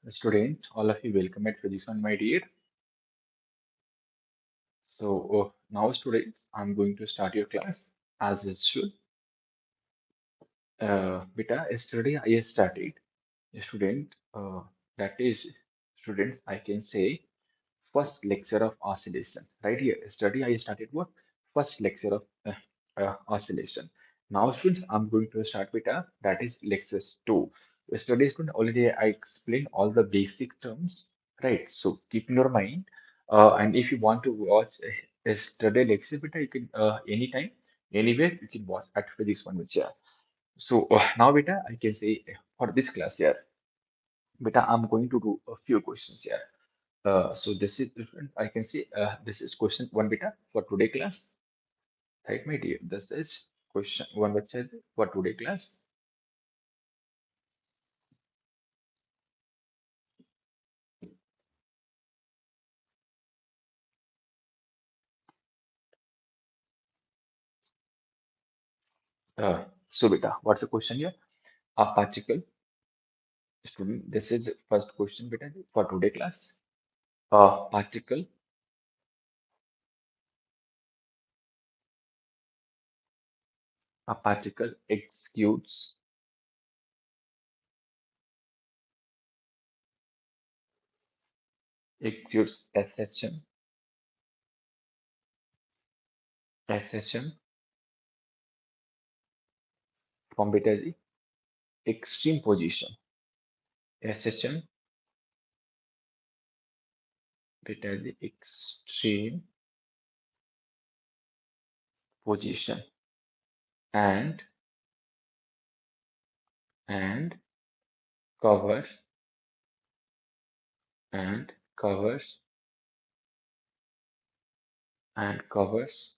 Student, all of you welcome at Physics One, my dear. Now, students, I'm going to start your class as usual. Beta, yesterday I started, student. That is, students, I can say first lecture of oscillation. Right here, yesterday I started what? First lecture of oscillation. Now, students, I'm going to start beta. That is lectures two. Yesterday, student, already I explained all the basic terms, right? So keep in your mind. And if you want to watch yesterday lecture beta, you can anytime, anywhere you can watch at this one which here. Now, beta, I can say for this class here, beta, I'm going to do a few questions here. So this is different. I can say this is question one beta for today class, right, my dear? This is question one beta for today class. So beta, what's the question here? A particle, student. This is first question beta for today class. A particle, a particle executes SHM from beta Z, extreme position. SHM beta Z extreme position and and cover and covers and covers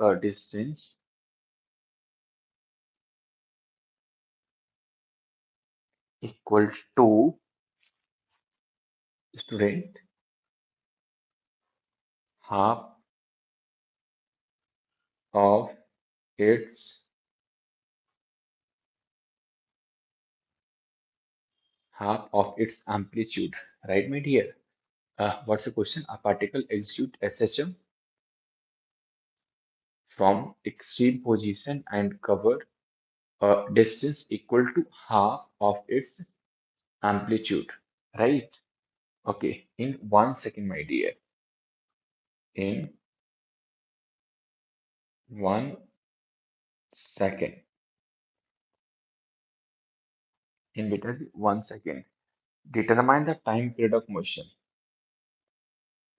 a distance equal to student half of its amplitude. Right, my dear? What's the question? A particle execute SHM from extreme position and cover a distance equal to half of its amplitude. Right? Okay. In 1 second, my dear. In 1 second. In between 1 second. Determine the time period of motion.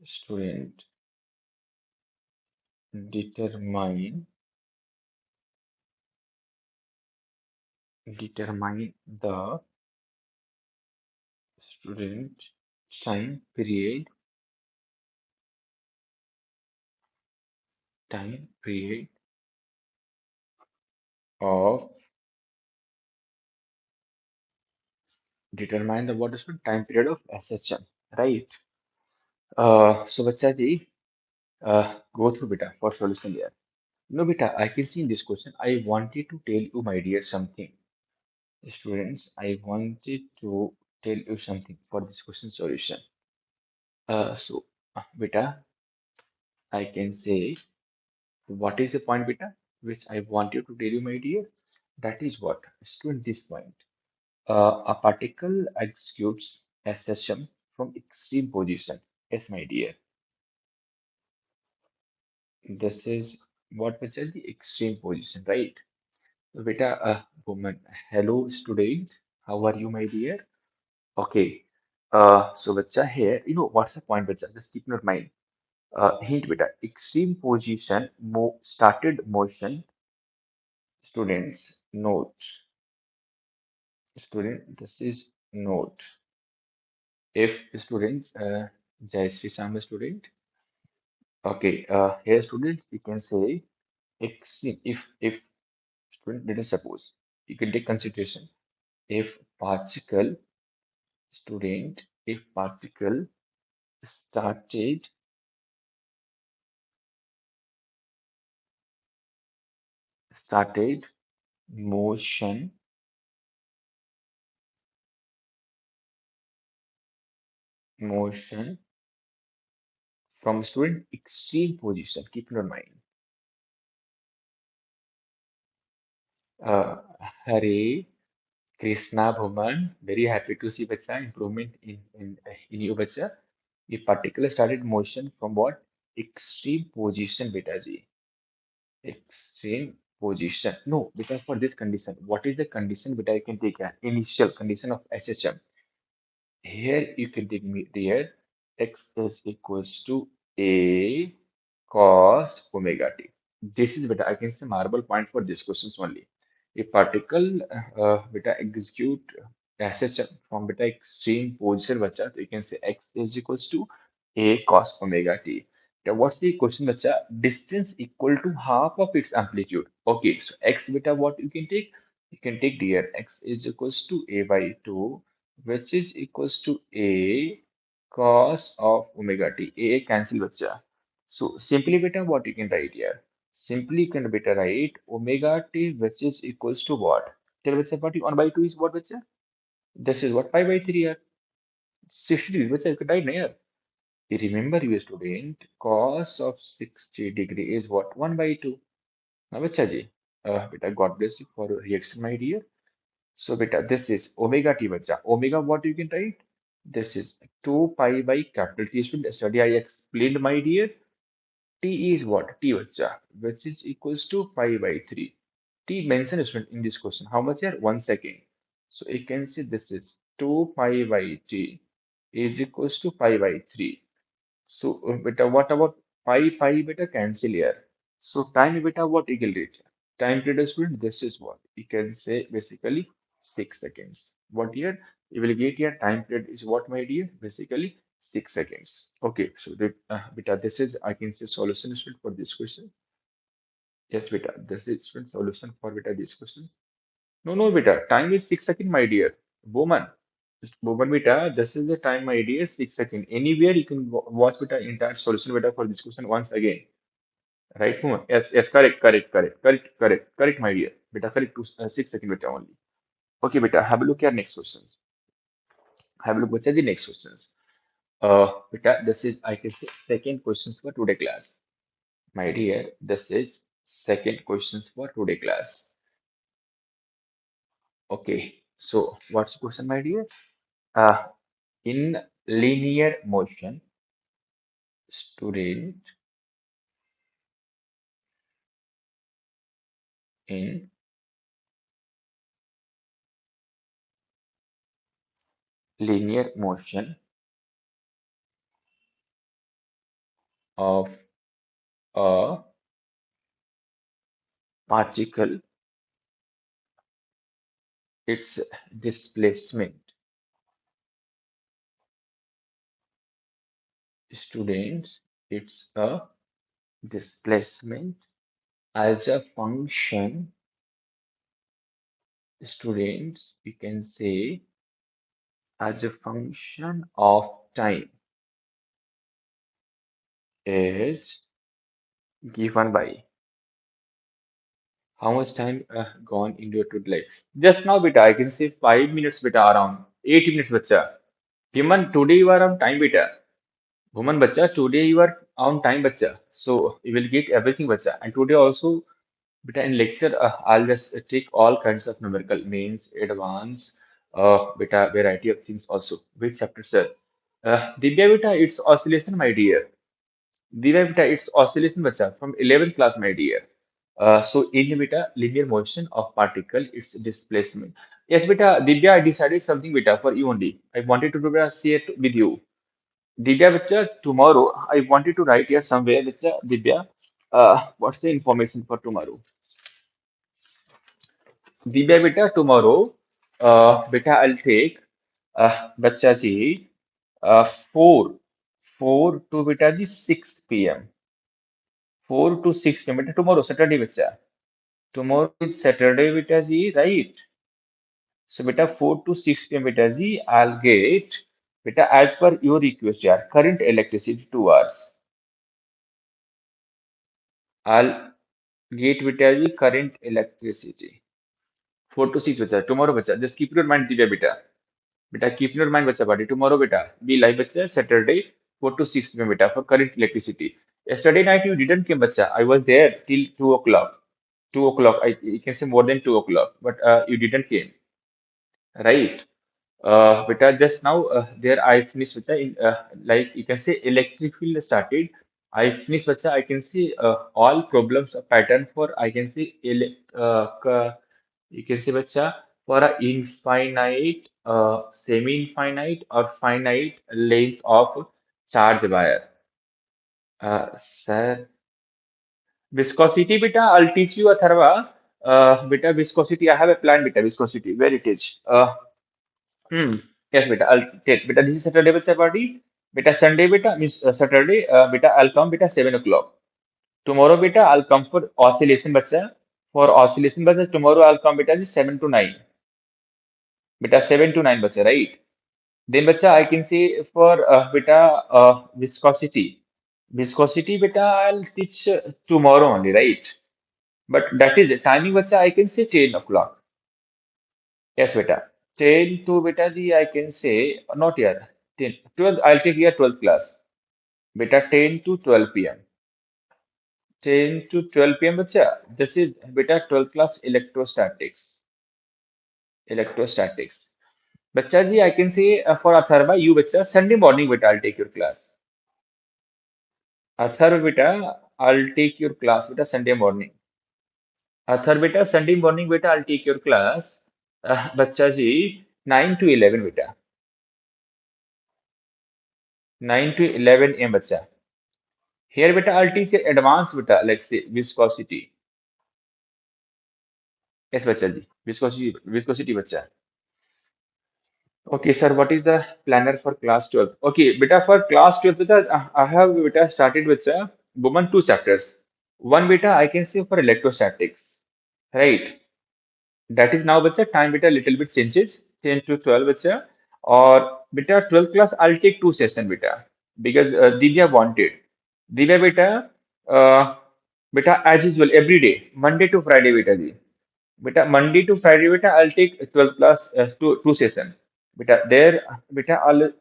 Student, determine determine the student time period of determine the what is the time period of SHM, right? So bacha ji, go through beta for solution there. No beta, I can see in this question. I wanted to tell you, my dear, something. Students, I wanted to tell you something for this question solution. Beta, I can say. What is the point beta which I want you to tell you, my dear? That is what? Student, this point. A particle executes SHM from extreme position. Yes, my dear. This is what we call the extreme position, right? So, beta, woman. Hello, student. How are you, my dear? Okay. So, bacha, here, what's the point, bacha? Just keep in your mind. Hint, beta. Extreme position, started motion. Students, note. Student, this is note. If students, Jai Sri Sam student, okay, here students, we can say extreme. If student, let us suppose, you can take consideration. If particle, student, if particle started started motion motion from student extreme position. Keep in mind. Uh, Hare Krishna Bhuman, very happy to see bacha improvement in you bacha. A particle started motion from what? Extreme position, beta ji. Extreme position. No, because for this condition, what is the condition beta you can take? Initial condition of HHM. Here you can take me there. X is equals to A cos omega t. This is beta. I can say marble point for these questions only. A particle beta execute SHM from beta extreme position bacha. So you can say X is equals to A cos omega t. Now what's the question bacha? Distance equal to half of its amplitude. Okay, so X beta what you can take? You can take here X is equals to A by 2, which is equals to A cos of omega t. A cancel bacha. So simply beta what you can write here? Simply you can beta write omega t which is equals to what? Tell bacha what 1 by 2 is what bacha? This is what 5 by 3 here. 60 degrees bacha you can write here. You remember you student cos of 60 degree is what? 1 by 2. Now bacha ji. Beta God bless you for your reaction my dear. So beta, this is omega t bacha. Omega what you can write? This is 2 pi by capital T. Student study I explained my dear. T is what? T bacha, which is equals to pi by 3. T mentioned student in this question. How much here? 1 second. So you can see this is 2 pi by T is equals to pi by 3. So beta, what about pi beta cancel here? So time beta what equal rate? Time period student, this is what you can say basically 6 seconds. What here? You will get here time period is what my dear? Basically 6 seconds. Okay, so the beta, this is I can say solution student for this question. Yes, beta, this is student solution for beta this question. No, beta, time is 6 seconds, my dear. Woman. Woman beta, this is the time, my dear, 6 seconds. Anywhere you can watch beta entire solution beta for this question once again. Right, woman? Yes, correct, my dear. Beta, correct, 6 seconds beta only. Okay, beta, have a look at next questions. Have a look at the next questions. Beta, this is, I can say, second questions for today class. My dear, this is second questions for today class. Okay, so what's the question, my dear? Uh, in linear motion, student in linear motion of a particle, its displacement. Students, it's a displacement as a function. Students, you can say as a function of time is given by how much time gone into your total life. Just now, beta, I can say 5 minutes, beta, around 8 minutes, bacha. Human, today you are on time, beta. Woman, bacha, today you are on time, bacha. So you will get everything, bacha. And today also, beta, in lecture, I'll just take all kinds of numerical means, advanced, beta, variety of things also. Which chapter, sir? Divya, beta, it's oscillation, my dear. Divya, beta, it's oscillation, bacha, from 11th class, my dear. So in beta, linear motion of particle, its displacement. Yes, beta, Divya, I decided something, beta, for you only. I wanted to beta, share it with you. Divya, bacha, tomorrow I wanted to write here somewhere, bacha, Divya. What's the information for tomorrow? Divya, beta, tomorrow, beta, I'll take, bacha ji, 4 to beta ji 6 p.m. 4 to 6 p.m. Beta, tomorrow, Saturday, bacha. Tomorrow is Saturday, beta ji, right? So, beta, 4 to 6 p.m. beta ji, I'll get, beta, as per your request, yeah, current electricity 2 hours. I'll gate बेटा जी current electricity 4 to 6 बच्चा tomorrow बच्चा just keep your mind Divya बेटा बेटा keep your mind बच्चा party tomorrow बेटा B live बच्चा Saturday 4 to 6 में बेटा for current electricity yesterday night you didn't came बच्चा I was there till 2 o'clock 2 o'clock I you can say more than 2 o'clock but you didn't came right beta just now there I finished bacha in like you can say electric field started I finished bacha I can see all problems pattern for I can see you can say bacha for a infinite semi-infinite or finite length of charge wire sir viscosity beta I'll teach you Atharva beta viscosity I have a plan beta viscosity where it is Hmm. Yes, beta. I'll take beta. This is Saturday, beta party. Beta Sunday, beta means Saturday. Beta I'll come beta 7 o'clock. Tomorrow, beta I'll come for oscillation, beta. For oscillation, beta tomorrow I'll come beta just 7 to 9. Beta 7 to 9, beta right. Then, beta I can say for beta viscosity. Viscosity, beta I'll teach tomorrow only, right? But that is the timing, beta I can say 10 o'clock. Yes, beta. 10 to beta ji, I can say, not here. 10, 12, I'll take here 12th class. Beta 10 to 12 p.m. 10 to 12 p.m. Bacha. This is beta 12th class electrostatics. Electrostatics. Bacha ji, I can say for Atharva, you bacha, Sunday morning beta, I'll take your class. Atharva beta, I'll take your class beta Sunday morning. Atharva beta, Sunday morning beta, I'll take your class. Bacha ji, 9 to 11 beta. 9 to 11 a.m. bacha. Here, beta, I'll teach you advanced beta, let's say viscosity. Yes, bacha ji. Viscosity, bacha. Okay, sir, what is the planner for class 12? Okay, beta, for class 12, beta, I have beta started with woman two chapters. One beta, I can say for electrostatics, right? That is now beta time beta little bit changes 10 to 12 beta or beta 12th class I'll take two session beta because Divya wanted. Divya uh, beta as usual every day Monday to Friday beta ji. Beta Monday to Friday beta I'll take 12th class two session. Beta there beta I'll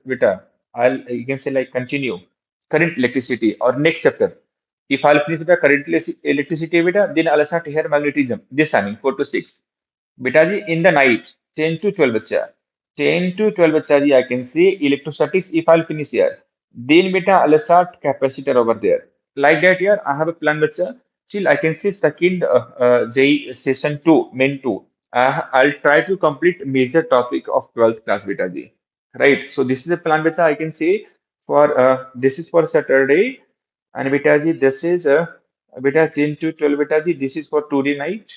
beta I'll you can say like continue current electricity or next chapter. If I'll finish with the current electricity beta, then I'll start here magnetism. This timing 4 to 6. Beta ji in the night 10 to 12 bacha. 10 to 12 bacha ji I can see electrostatics if I'll finish here. Then beta I'll start capacitor over there. Like that here I have a plan bacha. Still I can see second J session 2 main 2. I'll try to complete major topic of 12th class beta ji. Right. So this is a plan beta I can say for this is for Saturday and beta ji this is beta 10 to 12 beta ji this is for today night.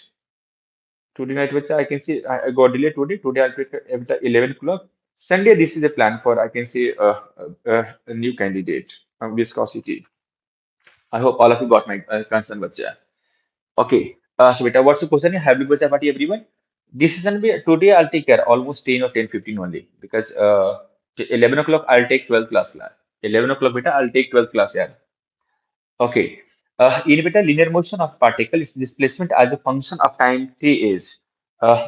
Today night, which I can see I got delayed today. Today I'll pick at 11 o'clock. Sunday, this is a plan for I can see a new candidate, viscosity. I hope all of you got my concern, bacha. Okay. So, beta, what's the question? Happy birthday party, everyone. This is gonna be today. I'll take care almost 10 or 10:15 only because 11 o'clock I'll take 12th class. 11 o'clock, beta, I'll take 12th class. Yeah. Okay. In beta linear motion of particle, its displacement as a function of time t is.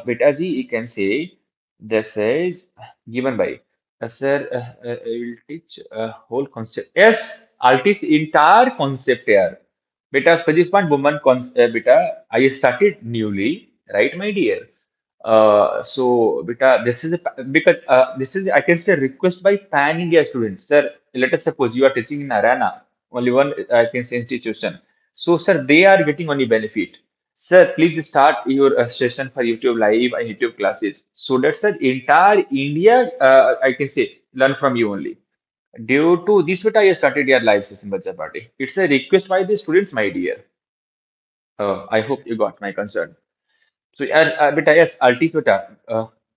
Beta z, you can say this is given by. Sir, I will teach whole concept. Yes, I'll teach entire concept here. Beta, for this one, woman, beta, I started newly, right, my dear? So, beta, this is a, because this is, I can say, request by pan India students. Sir, let us suppose you are teaching in Arana, only one, I can say, institution. So, sir, they are getting only benefit. Sir, please start your session for YouTube live and YouTube classes. So that, sir, entire India, I can say, learn from you only. Due to this, beta, I started your live session, Bacha Party. It's a request by the students, my dear. I hope you got my concern. So, beta, yes, I'll teach beta.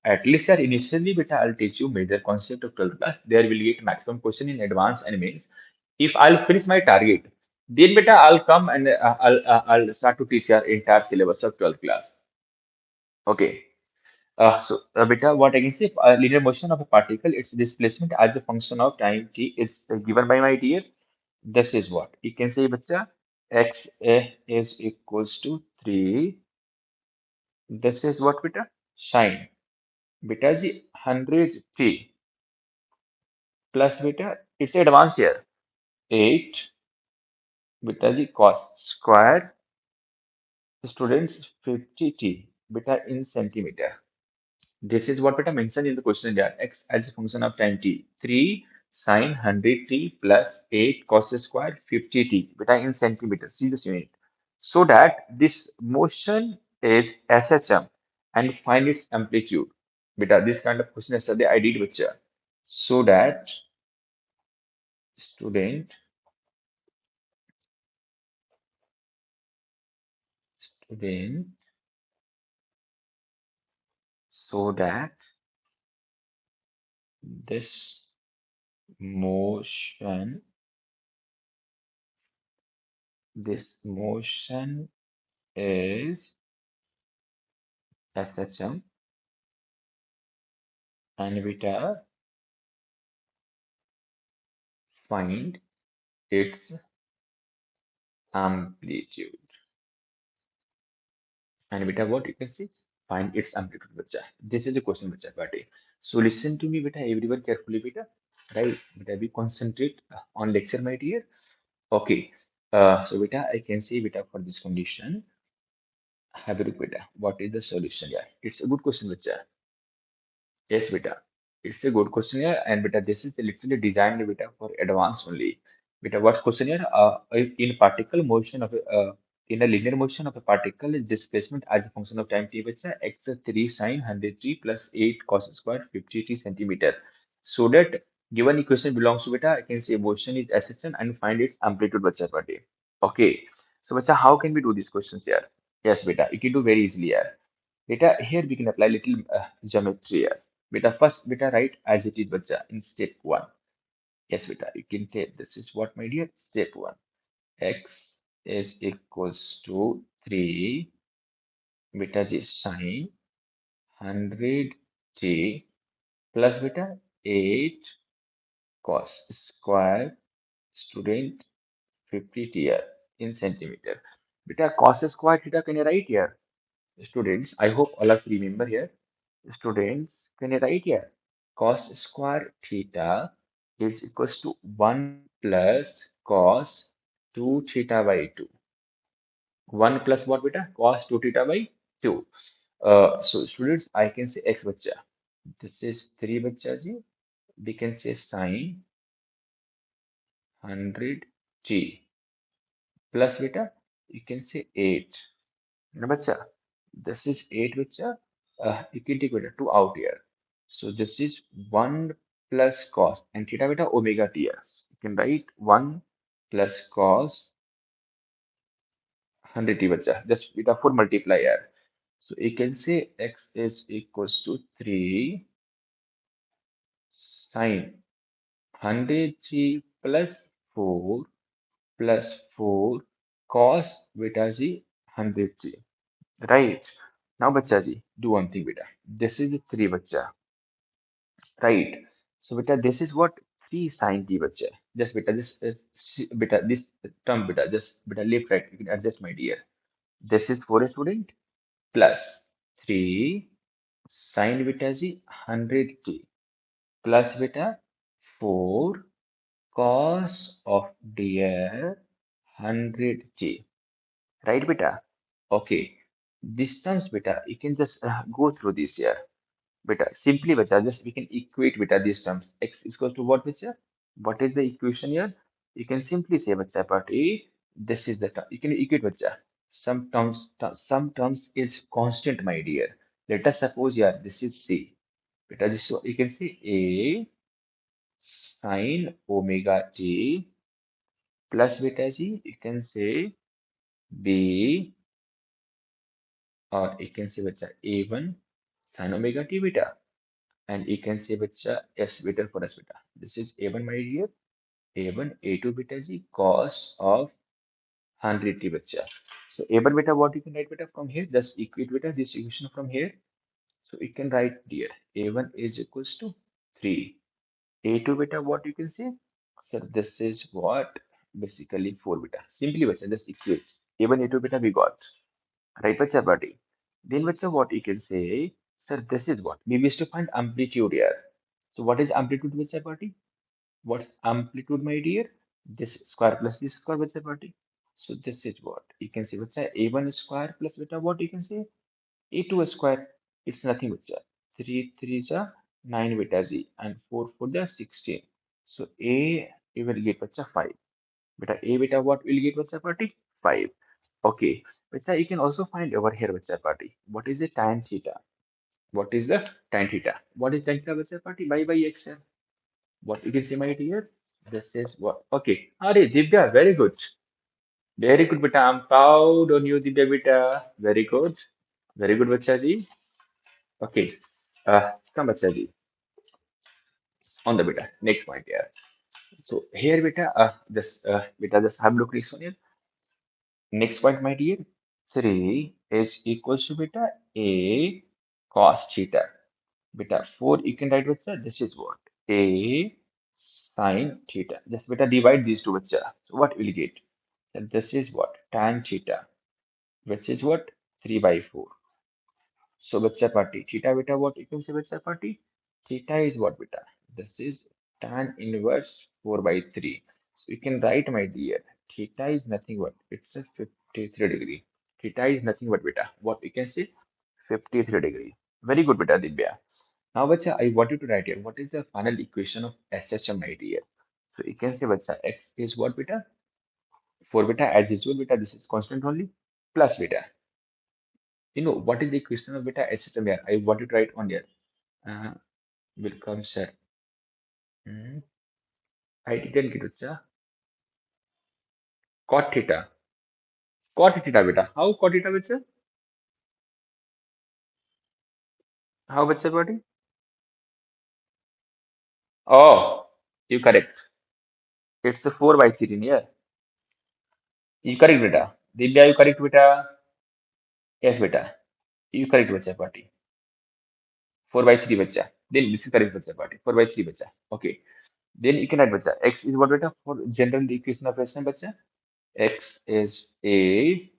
At least, sir, initially, beta, I'll teach you major concept of 12th class. There will get maximum question in advance and mains. If I'll finish my target, then beta, I'll come and I'll start to teach your entire syllabus of 12th class. Okay. Beta, what I can say, linear motion of a particle, its displacement as a function of time t is given by my dear. This is what you can say, bacha. x a is equals to 3. This is what beta? Sine. Beta G 100 t plus beta, it's advanced here. 8 beta G cos square students 50t beta in centimeter. This is what beta mentioned in the question there. X as a function of time t. 3 sine 100t plus 8 cos square 50t beta in centimeter. See this unit. So that this motion is SHM and find its amplitude. Beta, this kind of question yesterday I did with you. So that student, student, so that this motion, this motion is SHM and beta find its amplitude. And beta what you can see? Find its amplitude, bacha. This is the question, bacha. Bate. So listen to me, beta, everyone carefully, beta. Right? Beta, we concentrate on lecture, my dear. Okay. So beta, I can say beta for this condition. Have a look, beta. What is the solution? Yeah, it's a good question, bacha. Yes, beta. It's a good question here, and beta, this is literally designed beta for advanced only. Beta, what question here? In particle motion of in a linear motion of a particle is displacement as a function of time t, beta, x 3 sine 100t plus 8 cos square 50t centimeter. So that given equation belongs to beta, I can say motion is SHM and find its amplitude, beta. Okay. So, beta, how can we do these questions here? Yes, beta, you can do very easily here. Beta, here we can apply little geometry here. Beta, first beta write as it is beta in step 1. Yes, beta, you can take this is what my dear step 1. X is equals to 3 beta is sine 100 t plus beta 8 cos square student 50 t in centimeter. Beta cos square theta can you write here? Students, I hope all of you remember here. Students, can you write here? Cos square theta is equals to 1 plus cos 2 theta by 2. 1 plus what beta? Cos 2 theta by 2. So students, I can say x bacha. This is 3 bacha ji. We can say sine 100 t plus beta. You can say 8. No, bacha. This is 8 bacha. You can take beta 2 out here. So this is 1 plus cos and theta beta omega ts. You can write 1 plus cos 100 t bacha. Just beta 4 multiplier. So you can say x is equals to 3 sine 100 t plus 4 plus 4 cos beta g 100 t. Right. Now bacha ji, do one thing beta. This is the 3 bacha. Right. So beta, this is what 3 sine t bacha. Just beta, this is beta, this term beta, just beta left right. You can adjust my dear. This is for a student plus 3 sine beta g 100 t plus beta 4 cos of dr 100 t. Right beta? Okay. Distance beta, you can just go through this here. Beta, simply beta, just we can equate beta these terms. X is equal to what beta? What is the equation here? You can simply say beta part A, this is the term. You can equate beta. Some terms is constant, my dear. Let us suppose here, this is C. Beta, this you can say A sine omega t plus beta g. You can say B or you can say beta A1 sine omega t beta. And you can say bacha S beta for S beta. This is A1 my dear. A1 A2 beta g cos of 100 t bacha. So A1 beta what you can write beta from here? Just equate beta this equation from here. So you can write dear A1 is equals to 3. A2 beta what you can say? So this is what? basically 4 beta. Simply बच्चा just equate. A1, A2 beta we got. Right, बच्चा party. Then बच्चा what you can say, sir, this is what? We wish to find amplitude here. So what is amplitude बच्चा party? What's amplitude, my dear? This square plus this square बच्चा party. So this is what? You can say बच्चा A1 square plus beta what you can say? A2 square. It's nothing bachcha. 3 3 is 9 beta z and 4 4 is 16. So A you will get bachcha 5. Beta A beta what will get bachcha party? 5. Okay. Bachcha you can also find over here bachcha party. What is the tan theta? What is the tan theta? What is tan theta bachcha party? By XL. What you can say my dear? This is what? Okay. Are Divya, very good. Very good beta. I'm proud on you Divya beta. Very good. Very good bachcha ji. Okay. Come bachcha ji. On the beta. Next point here. So here beta, this beta just have look this one here. Next point, my dear. 3 is equals to beta a cos theta. Beta 4 you can write beta. This is what? A sine theta. Just beta divide these two beta. So what will you get? And this is what? Tan theta. Which is what? 3 by 4. So beta party. Theta beta what you can say beta party? Theta is what beta? This is tan inverse 4 by 3. So you can write my dear. Theta is nothing but it's a 53 degree. Theta is nothing but beta. What you can say? 53 degree. Very good beta Divya. Now bacha I want you to write here. What is the final equation of SHM my dear? So you can say bacha x is what beta? 4 beta as usual beta. This is constant only plus beta. You know what is the equation of beta SHM here? I want you to write on here. Uh, will come sir. Hmm. I didn't get it, sir. Cot theta. Cot theta beta. How cot theta beta? How beta buddy? Oh, you correct. It's a 4 by 3 in here. You correct beta. Divya, you correct beta. Yes beta. You correct beta party. 4 by 3 beta. Then this is correct beta party. 4 by 3 beta. Okay. Then you can add beta. X is what beta for general equation of S beta. X is a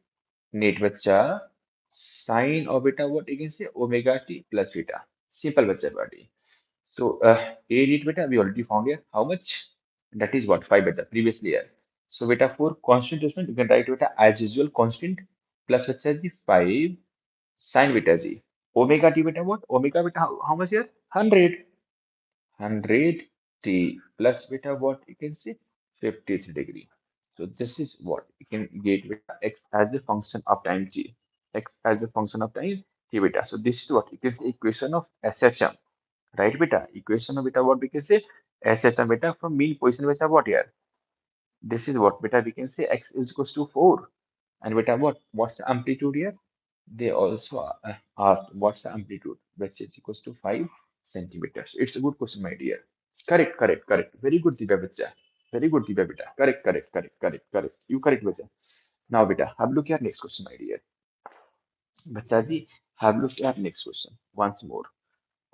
net beta sine of beta what you can say omega t plus beta. Simple beta party. So A rate beta we already found here. How much? That is what 5 beta previously here. So beta 4 constant adjustment you can write beta as usual constant plus beta the 5 sine beta z. Omega t beta what? Omega beta how much here? 100 t plus beta what you can say 53 degree. So this is what you can get beta x as a function of time t. X as a function of time t beta. So this is what it is equation of SHM. Right beta? Equation of beta what we can say SHM beta from mean position beta what here? This is what beta we can say x is equals to 4. And beta what? What's the amplitude here? They also asked what's the amplitude, which is equals to 5 centimeters. It's a good question, my dear. Correct, correct, correct. Very good, Divya Bacha. Very good, Divya Beta. Correct, correct, correct, correct, correct. You correct, Bacha. Now, beta, have a look at next question, my dear. Bachaji, have a look at next question once more.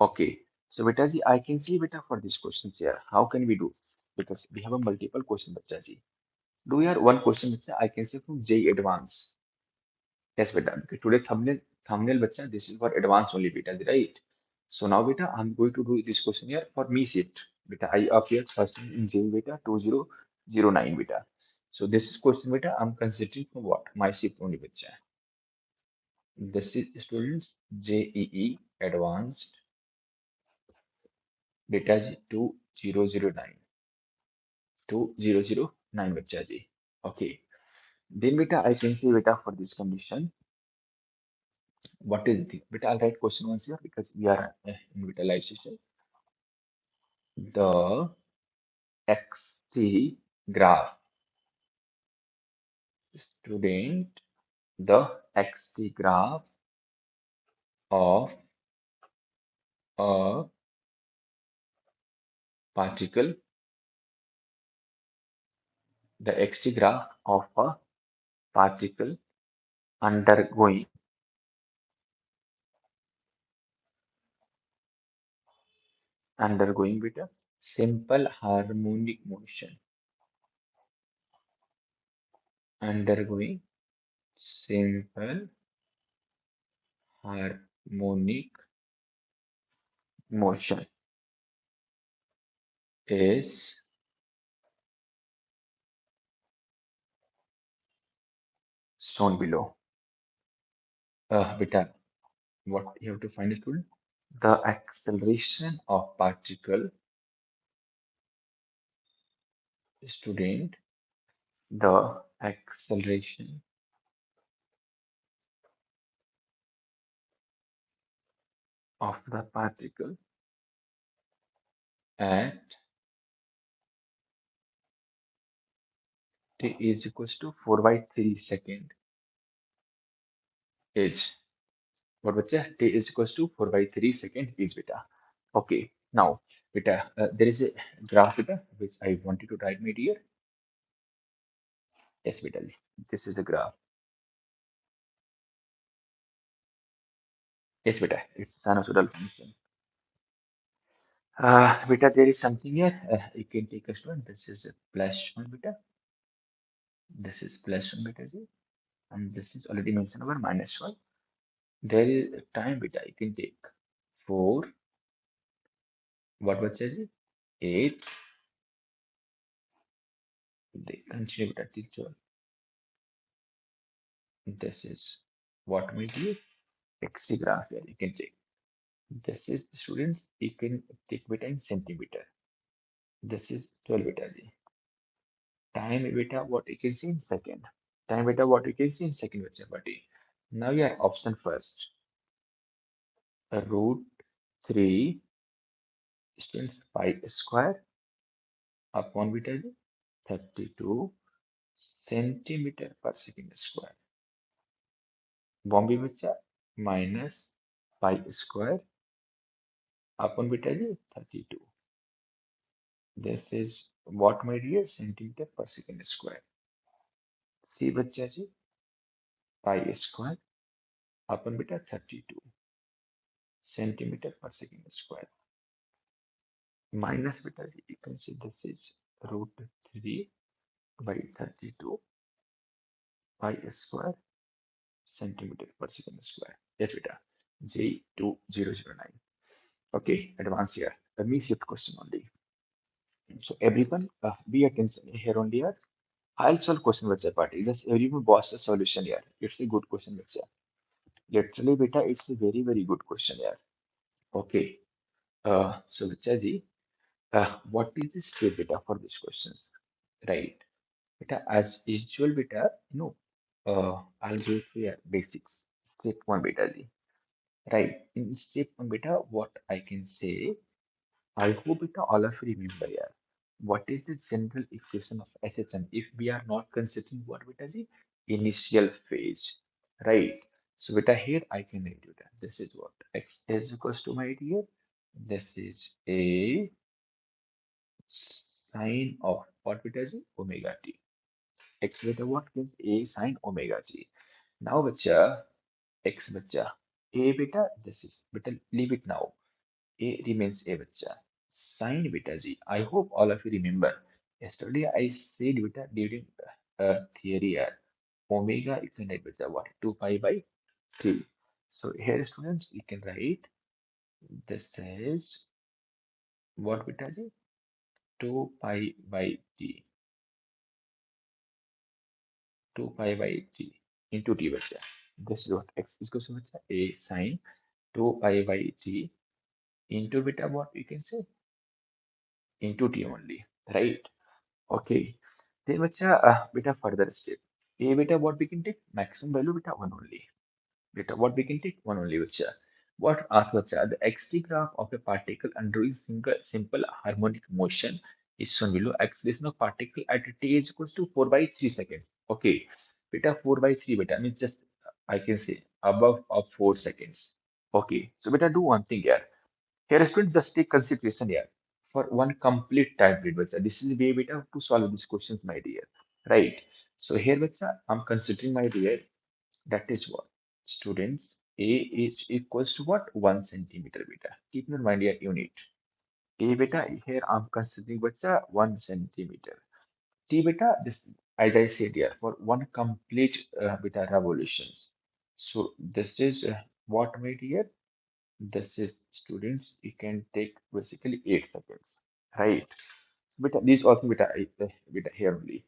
Okay. So, Betaji, I can see beta for these questions here. How can we do? Because we have a multiple question, Bachaji. Do we have one question, Bacha? I can say from J Advance. Yes, beta. Because today thumbnail, bacha, this is for advanced only, beta, right? So now, beta, I'm going to do this question here for me shift. Beta, I appear first in J beta 2009 beta. So this is question beta. I'm considering for what? My shift only, bacha. This is students JEE advanced beta 2009 2009 bacha ji. Okay. Then beta, I can say beta for this condition. What is the beta? I'll write question once here because we are in visualization. The XT graph, student, the XT graph of a particle, the XT graph of a particle undergoing beta simple harmonic motion undergoing simple harmonic motion is shown below. Beta, what you have to find, student? The acceleration of particle, student, the acceleration of the particle at t is equals to 4 by 3 second is what beta? T is equals to 4 by 3 second is beta. Okay, now beta, there is a graph beta which I wanted to write my dear. Yes, beta, this is the graph. Yes, beta, it's sinusoidal function. Beta, there is something here. You can take a student. This is a plus 1 beta. This is plus 1 beta z. And this is already mentioned over minus 1. There is a time beta. You can take 4. What was it? 8. They continue beta till 12. This is what we do. XC graph here. You can take. This is students. You can take beta in centimeter. This is 12 beta z. Time beta, what you can see in second. Time beta, what you can see in second, which is now your option first. Root 3 students pi square upon beta is 32 centimeter per second square. Bombay बच्चा minus pi square upon beta is 32. This is what my dear centimeter per second square. C बच्चा जी pi square upon beta 32 centimeter per second square. Minus beta z, you can see this is root 3 by 32 pi square centimeter per second square. Yes, beta. J2009. Okay, advance here. Let me shift question only. So everyone, be attention here only here. I'll solve question with a party. Just everyone boss the solution here. It's a good question, beta. Literally, beta, it's a very, very good question here. Okay. So beta ji, what is the step beta for these questions? Right. Beta, as usual, beta, no. I'll go to your basics. Step one, beta ji. Right. In step one, beta, what I can say, I hope beta all of you remember here. What is the general equation of SHM if we are not considering what beta is initial phase, right? So beta here I can write it. This is what x is equals to my dear. This is a sine of what beta is omega t. X beta what is a sine omega t. Now bacha x bacha a beta. This is beta. Leave it now. A remains A bacha. Sine beta G. I hope all of you remember. Yesterday I said beta during theory here. Omega is a net beta what? 2 pi by 3. So here students we can write this is what beta G? 2 pi by T. 2 pi by T into T bacha. This is what x is equal to bacha. A sine 2 pi by T into beta what we can say? Into T only. Right? Okay. Then beta further step. A beta what we can take? Maximum value beta 1 only. Beta what we can take? 1 only bacha. What ask bacha? The xt graph of a particle undergoing simple harmonic motion is shown below. Acceleration of particle at t is equals to 4 by 3 seconds. Okay. Beta 4 by 3 beta means just I can say above of 4 seconds. Okay. So beta do one thing here. Here students just take consideration here for one complete time period, bacha. This is way beta to solve these questions, my dear. Right. So here, bacha, I'm considering my dear. That is what students A is equals to what 1 centimeter beta. Keep in mind your unit. A beta here I'm considering bacha 1 centimeter. T beta this as I said here, for one complete beta revolutions. So this is what made here. This is students. You can take basically 8 seconds, right? Beta these also beta here only.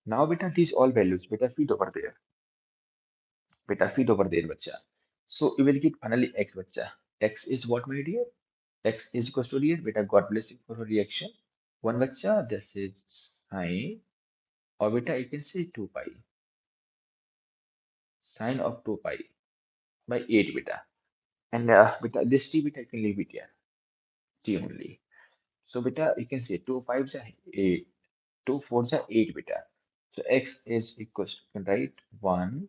Now beta these all values beta feed over there. Beta feed over there, bacha. So you will get finally x, bacha. X is what, my dear? X is equals to here. Beta, God bless you for your reaction. One, bacha. This is sine, or beta, you can say 2 pi. Sine of 2 pi by 8 beta. And beta, this t beta, you can leave it here. T only. So beta, you can say 2 5s are 8. 2 4s are 8 beta. So x is equals to, you can write 1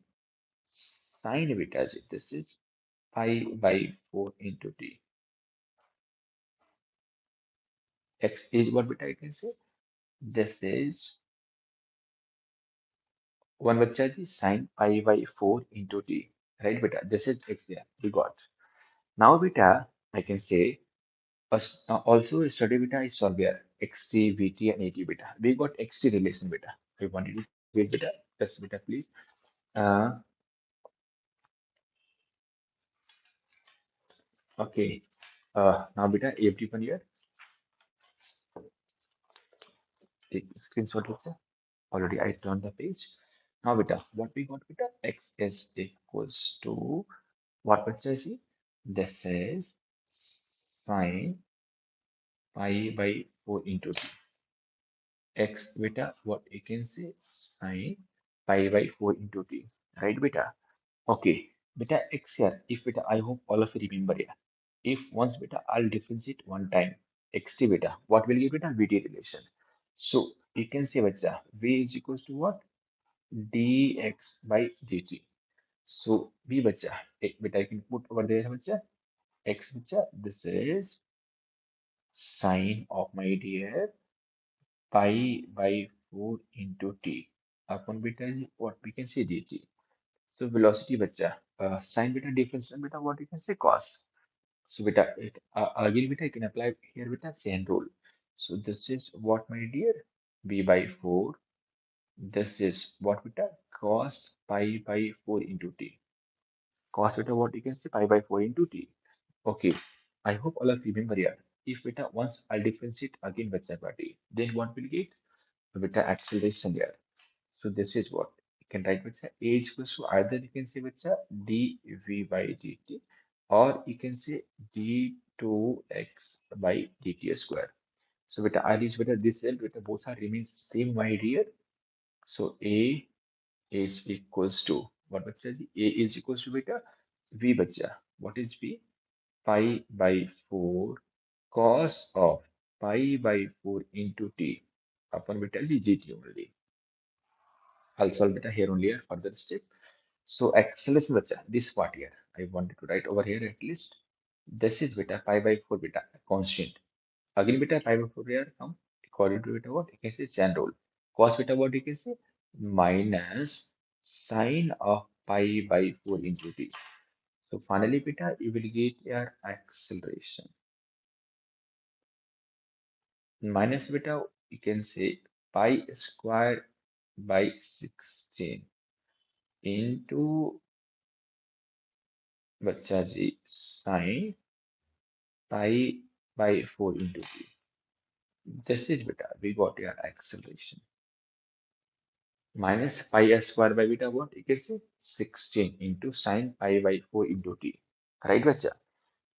sine beta. This is pi by 4 into t. X is what beta, I can say. This is 1 bacha ji sine pi by 4 into t. Right beta? This is x there. We got. Now beta, I can say also study beta is solved here. XT, VT and AT beta. We got XT relation beta. I wanted to wait beta. Just beta please. Uh, okay. Now beta everyone here. Take screenshot beta. Already I turned the page. Now beta, what we got beta? X is equals to what bacha ji? This is sine pi by 4 into t. X beta, what you can say? Sine pi by 4 into t. Right beta? Okay. Beta x here. If beta, I hope all of you remember here. If once beta, I'll differentiate one time. Xt beta, what will give beta? Vt relation. So you can say beta, v is equals to what? dx by dt. So b bacha, beta I can put over there bacha, x bacha, this is sine of my dear pi by 4 into t upon beta is what we can say dt. So velocity bacha, sine beta difference and beta what you can say cos. So beta, again beta I can apply here beta chain rule. So this is what my dear b by 4. This is what beta cos pi by 4 into t. Cos beta what you can say pi by 4 into t. Okay, I hope all of you remember here. If beta once I'll differentiate again beta by t, then what will get? Beta acceleration here. So this is what you can write beta a is equals to either you can say beta dv by dt or you can say d2x by dt square. So beta I is beta this L beta both are remains same my dear. So a is equals to what bacha ji? A is equals to beta v bacha. What is v? Pi by 4 cos of pi by 4 into t upon beta is gt only. I'll solve beta here only here further step. So acceleration bacha, this part here I wanted to write over here at least. This is beta pi by 4 beta constant. Again beta pi by 4 here come according to beta what you can say chain rule. Cos beta what you can say minus sine of pi by 4 into t. So finally beta you will get your acceleration. Minus beta you can say pi square by 16 into बच्चा जी sine pi by 4 into t. This is beta. We got your acceleration. Minus pi square by beta what? You can say 16 into sine pi by 4 into t. Right, bacha?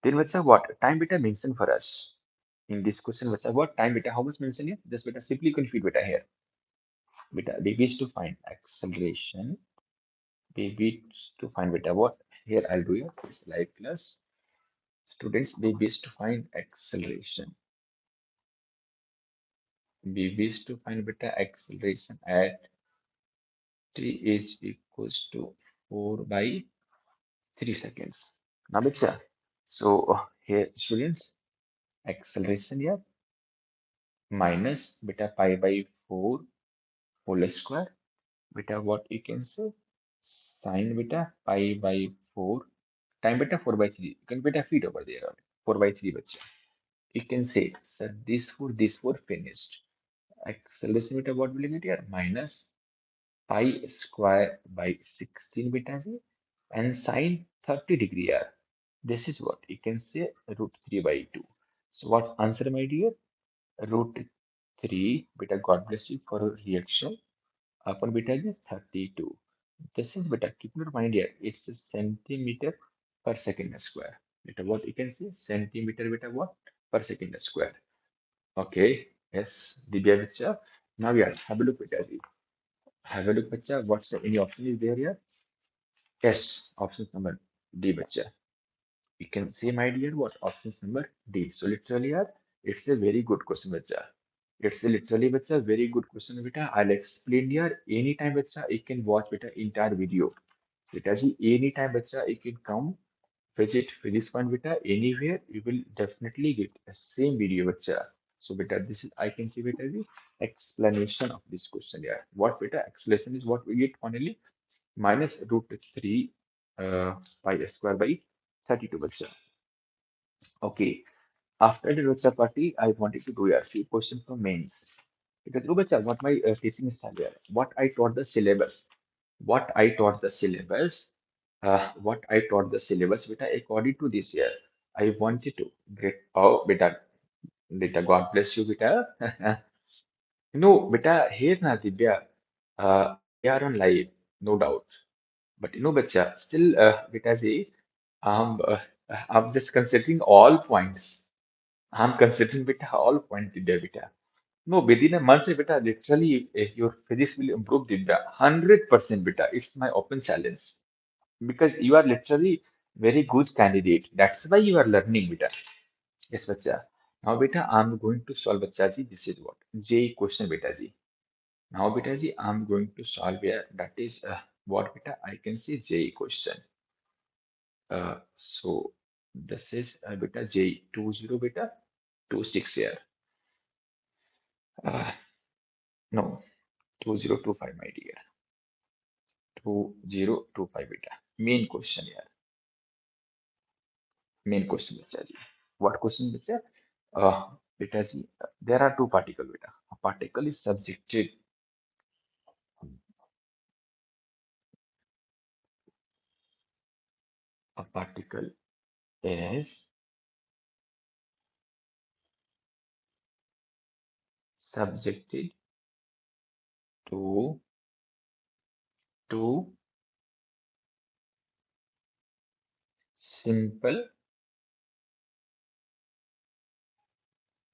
Then bacha what? Time beta mentioned for us. In this question, bacha what? Time beta how much mentioned here? Just beta simply confuse beta here. Beta baby is to find acceleration. Baby is to find beta what? Here I'll do it. Slide plus. Students baby is to find acceleration. B is to find beta acceleration at t is equals to 4 by 3 seconds. Now, beta, so here students, acceleration here minus beta pi by 4 whole square. Beta what you can say? Sine beta pi by 4 time beta 4 by 3. You can beta feed over there. 4 by 3 beta. You can say, sir, this 4 finished. Acceleration beta what will you get here? Minus pi square by 16 beta z and sine 30 degree r. This is what you can say root 3 by 2. So what's answer, my dear? Root 3 beta. God bless you for a reaction. Upon beta is 32. This is beta. Keep in mind here. It's a centimeter per second square. Beta what you can say? Centimeter beta what? Per second square. Okay. Yes. Divya Vicha. Now yeah. Have a look beta. Have a look bacha. What's the, any option is there here? Yes. Option number D bacha. You can say, my dear, what option number D. So literally, yaar, it's a very good question, bacha. It's a literally, bacha, very good question, beta. I'll explain here. Anytime, bacha, you can watch, beta, entire video. Beta, ji, anytime, bacha, you can come visit physics point, beta, anywhere. You will definitely get the same video, bacha. So, beta, this is I can see, beta, the explanation of this question here. What, beta, explanation is what we get finally minus root 3 pi square by 32, bacha. Okay. After the Rocha party, I wanted to do a few questions from mains. Because, oh, bacha, what my teaching style here, what I taught the syllabus, what I taught the syllabus, what I taught the syllabus, beta, according to this year, I wanted to get, oh, beta, God bless you, beta. No, beta, here na, Divya, we are on live, no doubt. But bacha, still, beta, see, uh, I'm just considering all points. I'm considering beta all point Divya beta. No, within a month, beta, literally your physics will improve Divya. 100% beta. It's my open challenge. Because you are literally very good candidate. That's why you are learning beta. Yes, bacha. Now beta, I'm going to solve bacha ji. This is what? J question beta ji. Now beta ji, I'm going to solve here. That is what beta? I can say J question. So this is beta J20 beta 26 here. Uh, no, 2025, my dear. 2025 beta. Main question here. Main question, beta ji. What question, beta? Beta ji, there are two particles, beta. A particle is subjected. A particle is subjected to two simple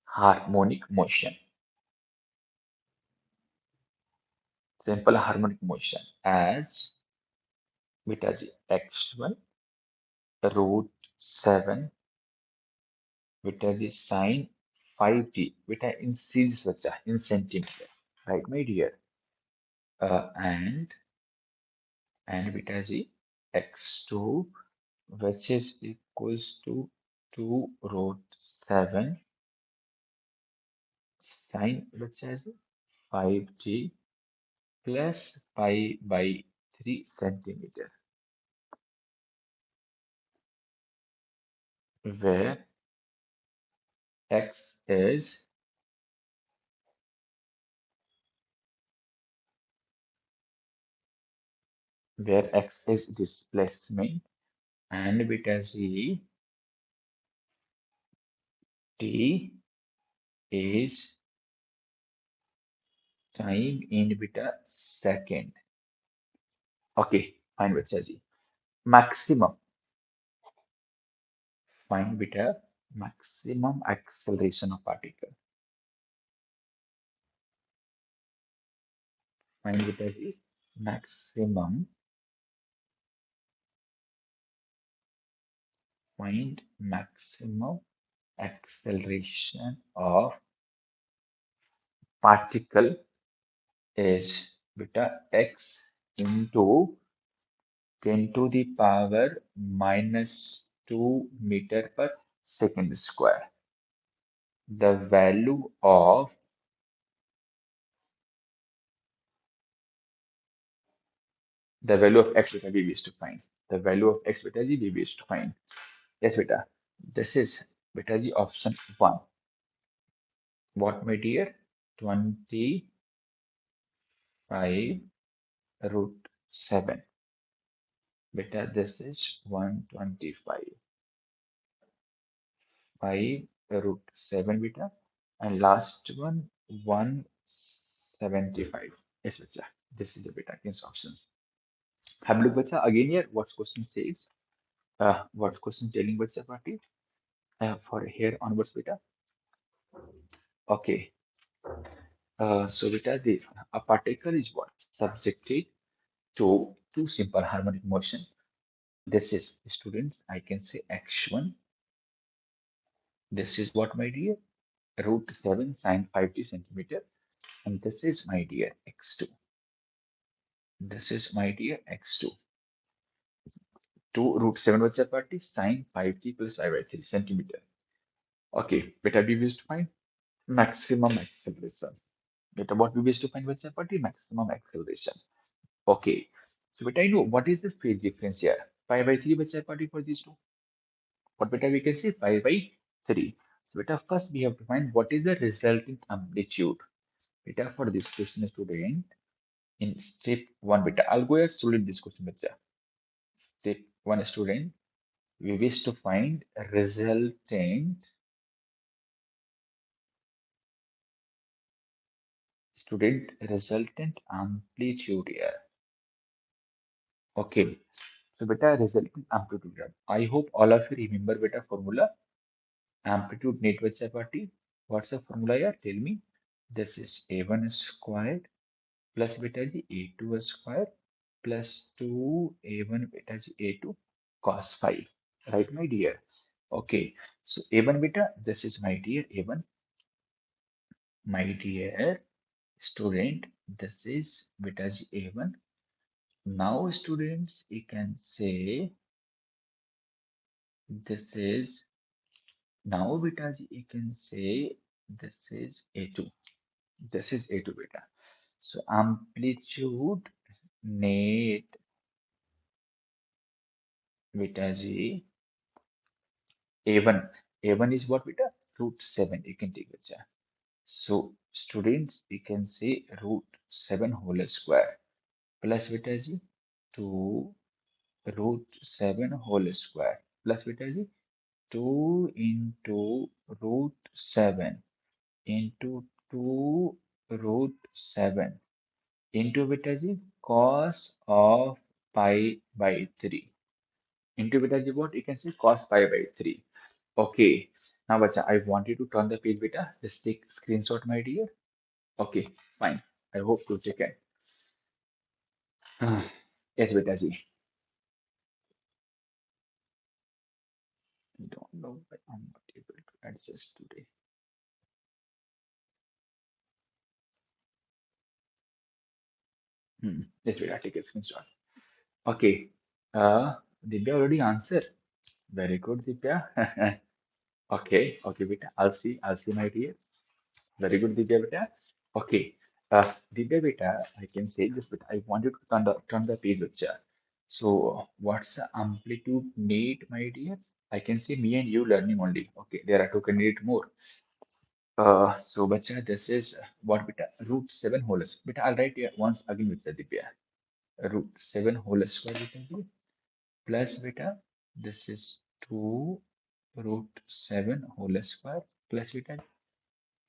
harmonic motion. Simple harmonic motion as beta ji x1 root 7 beta is sine 5t beta in series bacha in centimeter, right, my dear? And beta is x2 which is equals to 2 root 7 sine which is 5t plus pi by 3 centimeter, where x is displacement and beta z t is time in beta second. Okay, fine, beta ji. Maximum, find beta maximum acceleration of particle. Find beta ji maximum. Find maximum acceleration of particle is beta x into 10 to the power minus 2 meter per second square. The value of x beta we wish to find. The value of x beta g we wish to find. Yes, beta. This is beta g option 1. What, my dear? 25 root 7. Beta, this is 125. 5 root 7 beta. And last one, 175. Yes, bacha. This is the beta against options. Have a look, bacha. Again here, what question says? What question telling bacha party? For here onwards, beta. Okay. So beta, a particle is what? Subjected to two simple harmonic motion. This is, students, I can say x1. This is what, my dear? Root 7 sine 5t centimeter. And this is, my dear, x2. This is, my dear, x2. 2 root 7 what's the party? Sine 5t plus 5 by 3 centimeter. Okay, beta, we wish to find maximum acceleration. Beta, what we wish to find what's the party? Maximum acceleration. Okay. So beta, I know what is the phase difference here? Pi by 3 what's the party for these two? What beta we can say? Pi by 3. So beta, first we have to find what is the resultant amplitude. Beta, for this question student, in step 1 beta, I'll go ahead and solve this question beta. Step 1 student, we wish to find resultant resultant amplitude here. Okay, so beta, resultant amplitude here. I hope all of you remember beta formula. Amplitude net beta party. What's the formula here? Tell me. This is a1 squared plus beta g a2 square plus 2 a1 beta g a2 cos phi. Right, my dear? Okay, so a1 beta, this is my dear a1. My dear student, this is beta g a1. Now, students, you can say this is now beta g, you can say this is a2. This is a2 beta. So amplitude net beta g a1. A1 is what beta? Root 7. You can take it. So students, you can say root 7 whole square plus beta g 2 root 7 whole square plus beta g 2 into root 7 into 2 root 7 into beta g cos of pi by 3 into beta g what you can see cos pi by 3. Okay, now bacha, I want you to turn the page beta. Just take screenshot, my dear. Okay, fine. I hope to check it. Yes, beta ji. I don't know, but I'm not able to access today. Yes, beta, take a screenshot. Okay. Divya already answered. Very good, Divya. Okay, okay, beta. I'll see, my dear. Very good, Divya, beta. Okay. Divya, beta, I can say this, but I wanted to turn the page, beta. So, what's the amplitude need, my dear? I can say me and you learning only. Okay, there are two candidates more. So, bacha, this is what beta? Root 7 whole square. Beta, I'll write here once again with Divya. Root 7 whole square, beta, plus beta. This is 2 root 7 whole square plus beta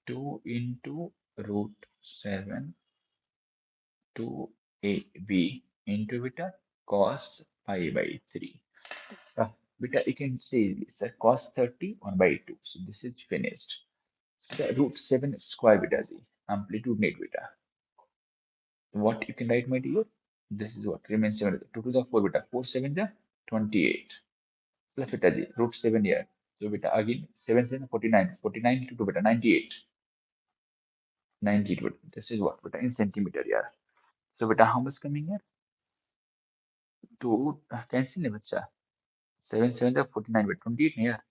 2 into root 7 2ab into beta cos pi by 3. Beta, you can say it's a cos 30 1 by 2. So this is finished. So the root 7 square beta z, amplitude net beta. What you can write, my dear? This is what remains 7. 2 to the 4 beta. 4 7 the 28. Plus beta g, root 7 here. So beta again 7 7 49. 49 into 2 beta 98. 98 beta. This is what beta in centimeter here. So beta how much coming here? 2 cancel the beta. 7 7 the 49 beta 28 here.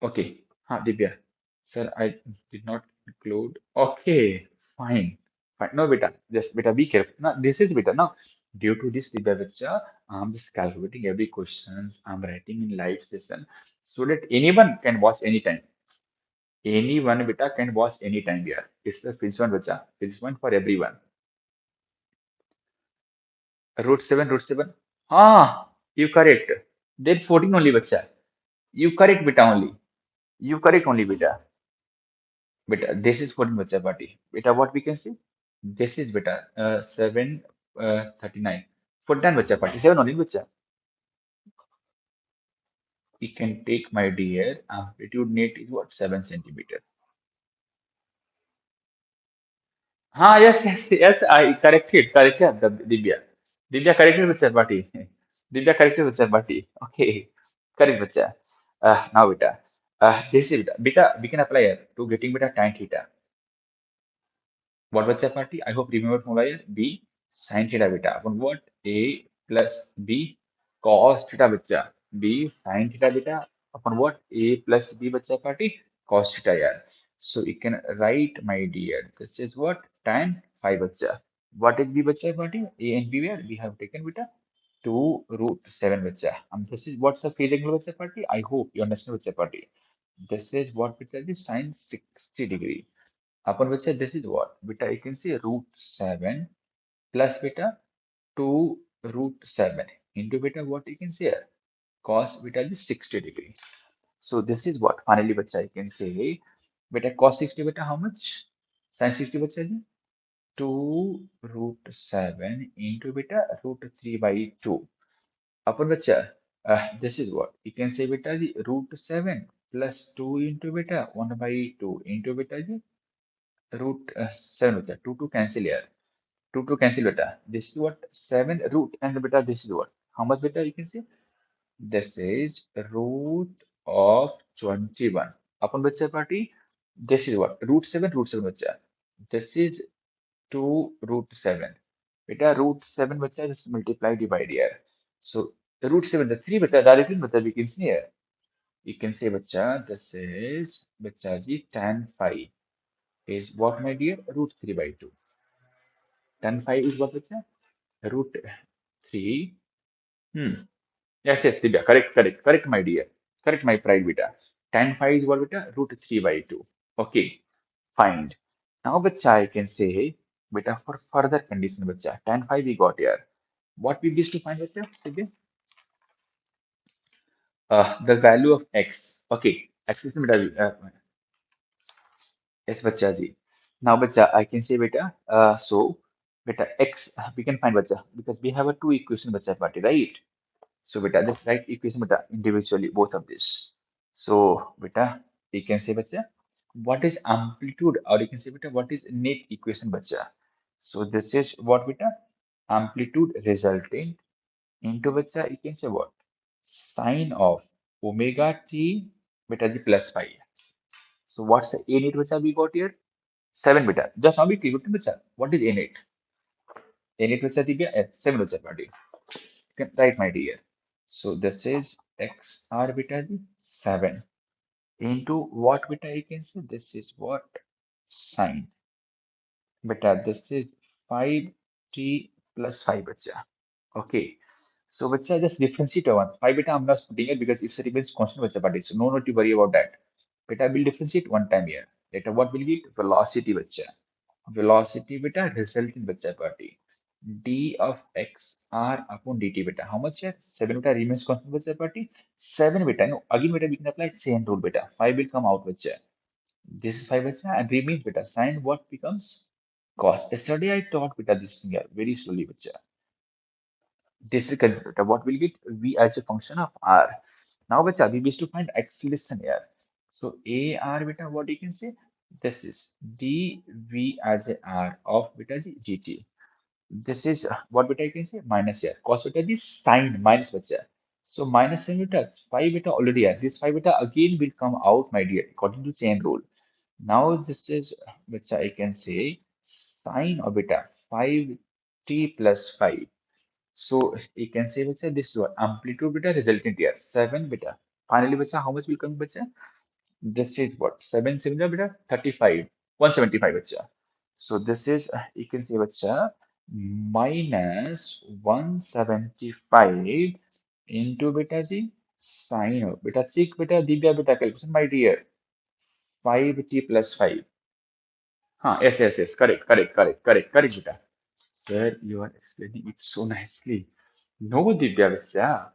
Okay. Divya. Sir, I did not include. Okay, fine. Fine. No, beta. Just beta, be careful. Now, this is beta. Now, due to this, Divya, beta, I'm just calculating every questions I'm writing in live session so that anyone can watch anytime. Anyone beta can watch anytime here. It's the quiz one, beta. Quiz one for everyone. root 7 हाँ you correct then 14 only बच्चा you correct beta only you correct only beta this is 14 बच्चा party beta what we can see this is beta 7 39 49 बच्चा party 7 only बच्चा you can take my dear amplitude net is what 7 centimeter. हाँ yes yes yes I corrected the Divya corrected with party Divya corrected with party okay correct बच्चा now beta this is beta we can apply here to getting beta tan theta. What was the party? I hope remember from here. B sin theta beta upon what? A plus B cos theta beta. B sin theta beta upon what? A plus B beta party cos theta yeah. So you can write my dear. This is what? Tan phi beta. What is B beta party? A and B where we have taken beta 2 root 7 beta. This is what's the phase angle beta party? I hope you understand beta party. This is what beta is sin 60 degree. Upon which this is what? Beta, you can see root 7 plus beta 2 root 7 into beta, what you can see here? Cos beta is 60 degree. So this is what finally beta I can say. Beta cos 60 beta how much? Sin 60 beta is 2 root 7 into beta root 3 by 2. Upon which this is what? You can say beta the root 7 plus 2 into beta 1 by 2 into beta is root 7 beta 2 to cancel here. 2 to cancel beta. This is what 7 root and beta. This is what how much beta you can see. This is root of 21 upon beta party. This is what root 7 beta. This is 2 root 7 beta root 7 beta just multiply divide here. So the root 7 the 3 beta directly beta we can see here. You can say beta this is beta ji tan phi is what my dear root 3 by 2. Tan phi is what beta root 3. Hmm. Yes, yes, Divya. Correct, my dear. Correct, my pride, beta. Tan phi is what, beta? Root 3 by 2. Okay, fine. Now, bacha, I can say, beta, for further condition, bacha, tan phi we got here. What we used to find, bacha? Divya? The value of x. Okay, x is beta. Yes, bacha, ji. Now, bacha, I can say, beta, so, beta, x, we can find, bacha, because we have a two equation, bacha, party, right? So beta, just write equation beta individually, both of this. So beta, you can say bacha, what is amplitude, or you can say beta, what is net equation bacha. So this is what beta, amplitude resulting into bacha, you can say what, sine of omega t beta g plus phi. So what's the a net bacha we got here? 7 beta. Just now we clear bacha. What is a net? A net bacha दी गया 7 bacha party. Can write my dear. So this is XR beta ji 7 into what beta you can say this is what sine beta this is 5t plus 5 bacha. Okay. So bacha just differentiate one. 5 beta I'm not putting it because it's a remains constant bacha but so no need to worry about that. Beta will differentiate one time here. Later what will get velocity bacha. Velocity beta result in beta party d of x r upon dt beta. How much here? 7 beta remains constant beta party. 7 beta. No, again beta we can apply chain rule beta. 5 will come out beta. This is 5 beta and remains beta. Sine what becomes cos. Yesterday I taught beta this thing here very slowly beta. This is considered beta. What will get v as a function of r. Now beta we wish to find acceleration here. So a r beta what you can say this is dv as a r of beta g gt. This is what beta you can say minus here. Cos beta is sine minus beta. So minus sin beta, 5 beta already here. This 5 beta again will come out, my dear, according to chain rule. Now this is beta I can say sine of beta 5t plus 5. So you can say beta this is what amplitude beta resultant here 7 beta. Finally beta how much will come beta? This is what 7 similar beta 35 175 bacha. So this is you can say bacha minus 175 into beta g sine of beta check beta divya beta calculation my dear 5t plus 5. Yes, correct beta Sir, you are explaining it so nicely. No, Divya, Vasya.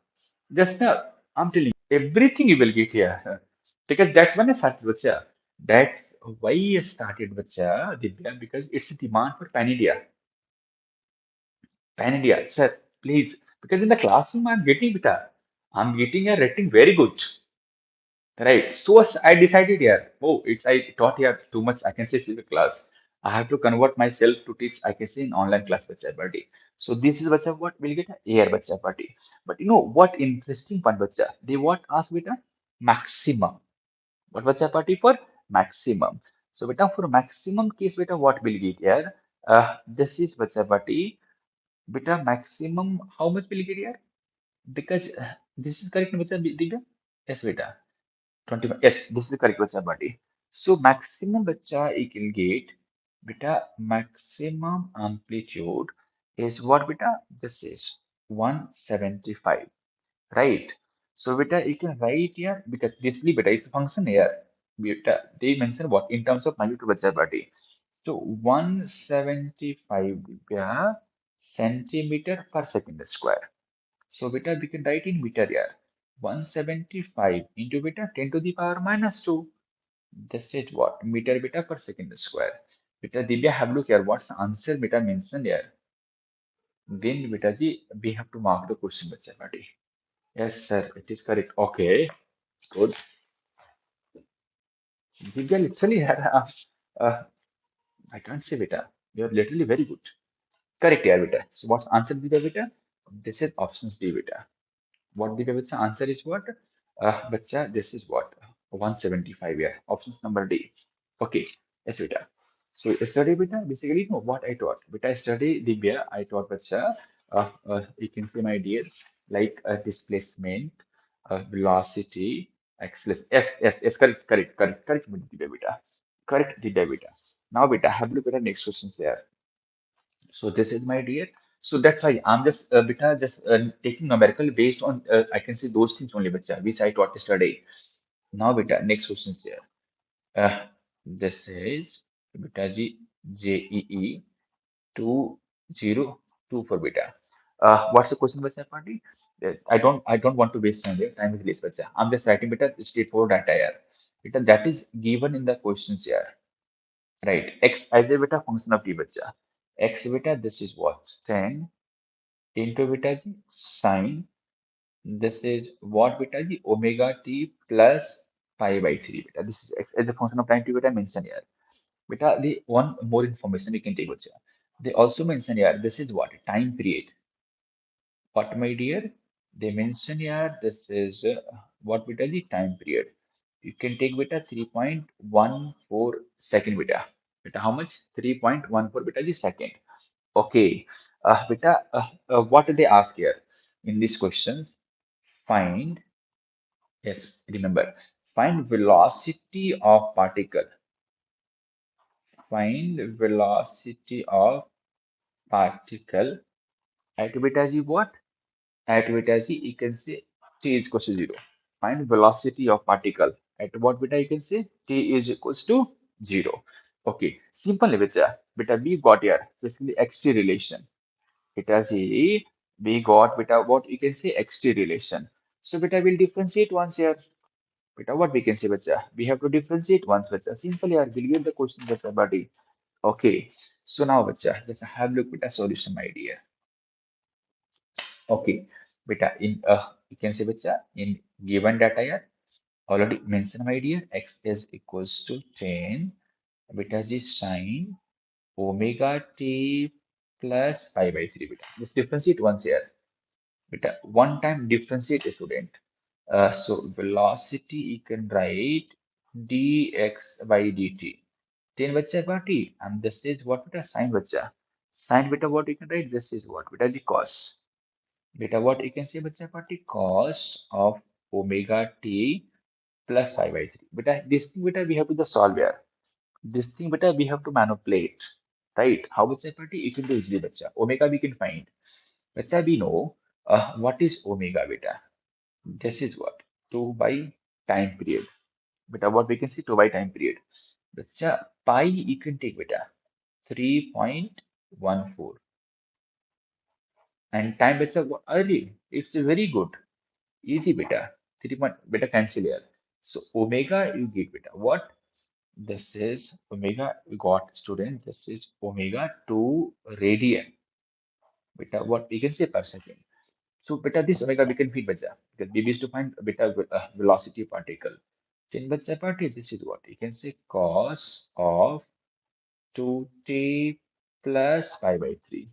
Just now, I'm telling you, everything you will get here. Because that's when I started, Vasya. That's why I started, Vasya, Divya, because it's a demand for Pan India. Pan India, sir, please. Because in the classroom, I'm getting better. I'm getting a rating very good. Right. So I decided here, oh, it's I taught here too much, I can say physics class. I have to convert myself to teach, I can say in online class bacha party. So this is bacha what will get a air bacha party. But you know what interesting part bacha? They what ask beta maximum. What bacha party for? Maximum. So beta for maximum case beta what will get here? This is bacha party. Beta maximum how much will get here? Because this is correct bacha beta? Yes beta. 21. Yes, this is the correct bacha buddy. So maximum bacha you can get beta maximum amplitude is what beta? This is 175, right? So beta you can write here because this beta is a function here. Beta they mention what in terms of magnitude bacha buddy. So 175 beta centimeter per second square. So beta we can write in meter here. 175 into beta 10 to the power minus 2. This is what? Meter beta per second square. Beta Divya have look here. What's the answer beta mentioned here? Then beta ji, we have to mark the question bacha party. Yes, sir, it is correct. Okay, good. Divya literally had I can't say beta. You're literally very good. Correct, yeah, beta. So what's answer Divya beta? This is options D beta. What the beta answer is what? Bacha, this is what? 175 here. Options number D. Okay, yes, beta. So study beta, basically no, what I taught. Beta study the beta, I taught bacha. You can see my ideas like displacement, velocity, acceleration. Yes, correct, beta. Correct, the beta. Now beta, have a look at the next questions here. So this is my dear. So that's why I'm just beta just taking numerical based on I can see those things only, bacha, which I taught yesterday. Now beta, next questions here. This is beta G JEE 202 for beta. What's the question, bacha party? I don't want to waste time there. Time is less, bacha. I'm just writing beta straightforward data here. Beta that is given in the questions here. Right. X as a beta function of t bacha. X beta, this is what? 10 into beta g sine. This is what beta g? Omega t plus pi by 3 beta. This is X as a function of time t beta mentioned here. Beta, the one more information we can take bacha. They also mention here, this is what? Time period. What, my dear? They mention here, this is what beta the time period. You can take beta 3.14 second beta. Beta, how much? 3.14 beta the second. Okay. Beta, what do they ask here in these questions? Find, yes, remember, find velocity of particle. Find velocity of particle at beta g what? At beta g, you can say t is equals to 0. Find velocity of particle. At what beta you can say t is equals to 0. Okay, simple beta. Beta we got here basically xt relation. Beta g we got beta what you can say xt relation. So beta will differentiate once here. Beta what we can say beta? We have to differentiate once beta. Simple here. We'll get the question beta buddy. Okay. So now beta, let's have a look at a solution idea. Okay, beta in you can say beta in given data here already mentioned my dear x is equals to 10 beta g sine omega t plus pi by 3 beta. Just differentiate once here. Beta one time differentiate a student. So velocity you can write dx by dt. 10 bacha party and this is what beta sine bacha. Sine beta what you can write this is what beta the cos. Beta, what you can say, bacha party cos of omega t plus pi by 3. Beta, this thing, beta, we have to just solve here. This thing, beta, we have to manipulate. Right? How bacha party? You can do easily, bacha. Omega we can find. Bacha, we know what is omega, beta. This is what? 2 by time period. Beta, what we can see? 2 by time period. Bacha, pi you can take, beta. 3.14. And time beta early. It's very good. Easy beta. 3 point beta cancel here. So omega you get beta. What? This is omega we got student. This is omega 2 radian. Beta what you can say per second. So beta this omega we can feed beta because we used to find beta velocity particle. Then beta particle this is what you can say cos of 2t plus pi by 3.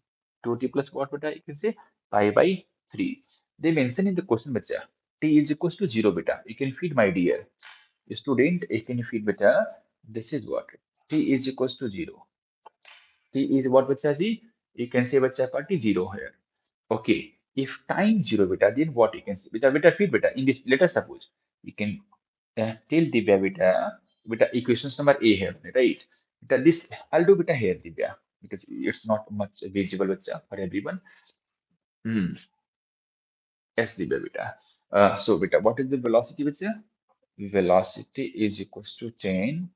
2t plus what beta you can say pi by 3. They mention in the question beta t is equals to 0 beta. You can feed my dear student. You can feed beta. This is what t is equals to 0. T is what beta ji? You can say beta party 0 here. Okay, if time 0 beta, then what you can say? Beta feed beta. In this, let us suppose you can tell Divya beta equations number A here, right? Beta this I'll do beta here, Divya, because it's not much visible beta for everyone. Hmm. Yes, Divya beta. So beta, what is the velocity beta? Velocity is equals to 10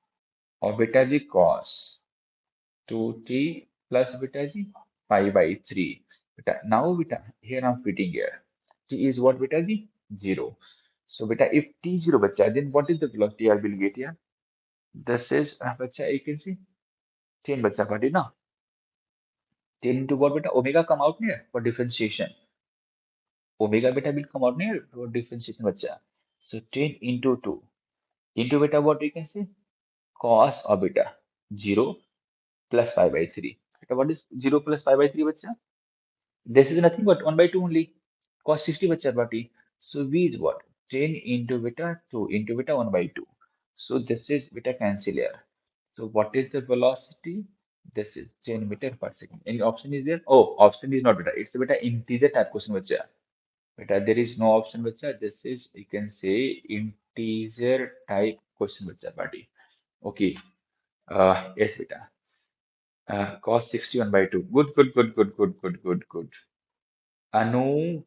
or beta g cos 2t plus beta g pi by 3. Beta, now beta, here I'm fitting here. T is what beta g? 0. So beta, if t 0 bacha, then what is the velocity I will get here? This is bacha, you can see 10 bacha party now. 10 into what beta? Omega come out here for differentiation. Omega beta will come out here for differentiation bacha. So 10 into 2 into beta what you can see? Cos of beta 0 plus pi by 3. Beta, what is 0 plus pi by 3 bacha? This is nothing but 1 by 2 only. Cos 60 bacha party. So V is what? 10 into beta 2 into beta 1 by 2. So this is beta cancel here. So what is the velocity? This is 10 meter per second. Any option is there? Oh, option is not beta. It's a beta integer type question bacha. Beta, there is no option bacha. This is, you can say, integer type question bacha party. Okay. Yes, beta. Cos 61 by 2. Good, good, good, good, good, good, good, good. Anu,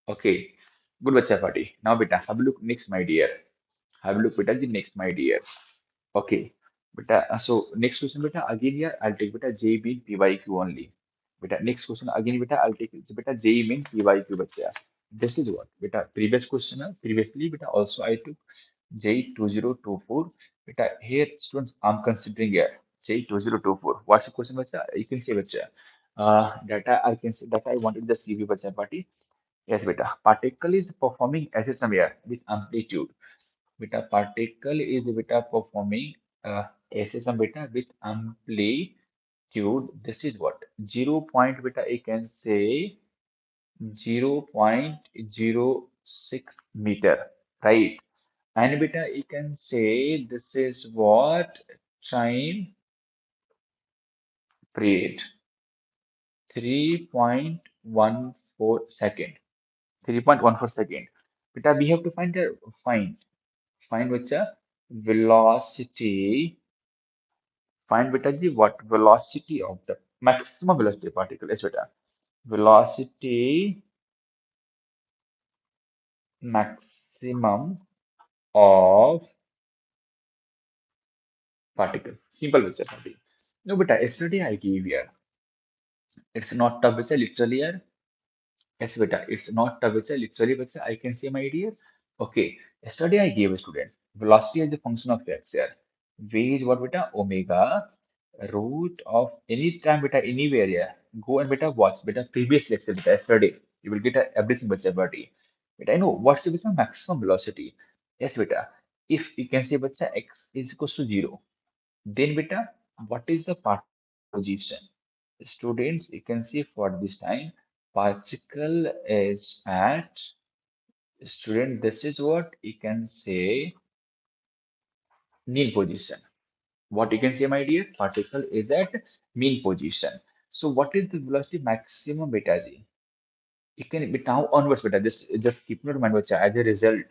okay. Good bacha party. Now beta, have a look next, my dear. Have a look beta the next, my dear. Okay. Beta, so next question beta, again here I'll take beta J mean PYQ only. Beta, next question again beta, I'll take beta J mean PYQ bacha. This is what? Beta, previous question, previously beta also I took J2024. Beta, here students I'm considering here J2024. What's the question bacha? You can say bacha. Data I can say data I wanted to just give you bacha party. Yes, beta. Particle is performing SSM here with amplitude. Beta particle is beta performing SSM beta with amplitude. This is what? 0 point beta I can say 0.06 meter, right? And beta you can say this is what time period 3.14 second. 3.14 second. Beta, we have to find which a velocity. Find beta ji what velocity of the maximum velocity particle is beta. Velocity maximum of particle. Simple beta party. No beta, yesterday I gave here. It's not tough beta literally here. Yes, beta, it's not tough beta literally beta. I can see my dear. Okay, yesterday I gave a student velocity as a function of x here. V is what beta? Omega root of any time beta anywhere, yeah. Go and beta watch beta previous lecture beta yesterday. You will get everything beta beta. But I know what's the beta maximum velocity. Yes, beta. If you can say beta x is equals to 0, then beta, what is the particle position? Students, you can see for this time, particle is at student. This is what you can say mean position. What you can say, my dear, particle is at mean position. So what is the velocity maximum beta g? You can be now onwards beta. This just keep in mind beta. As a result,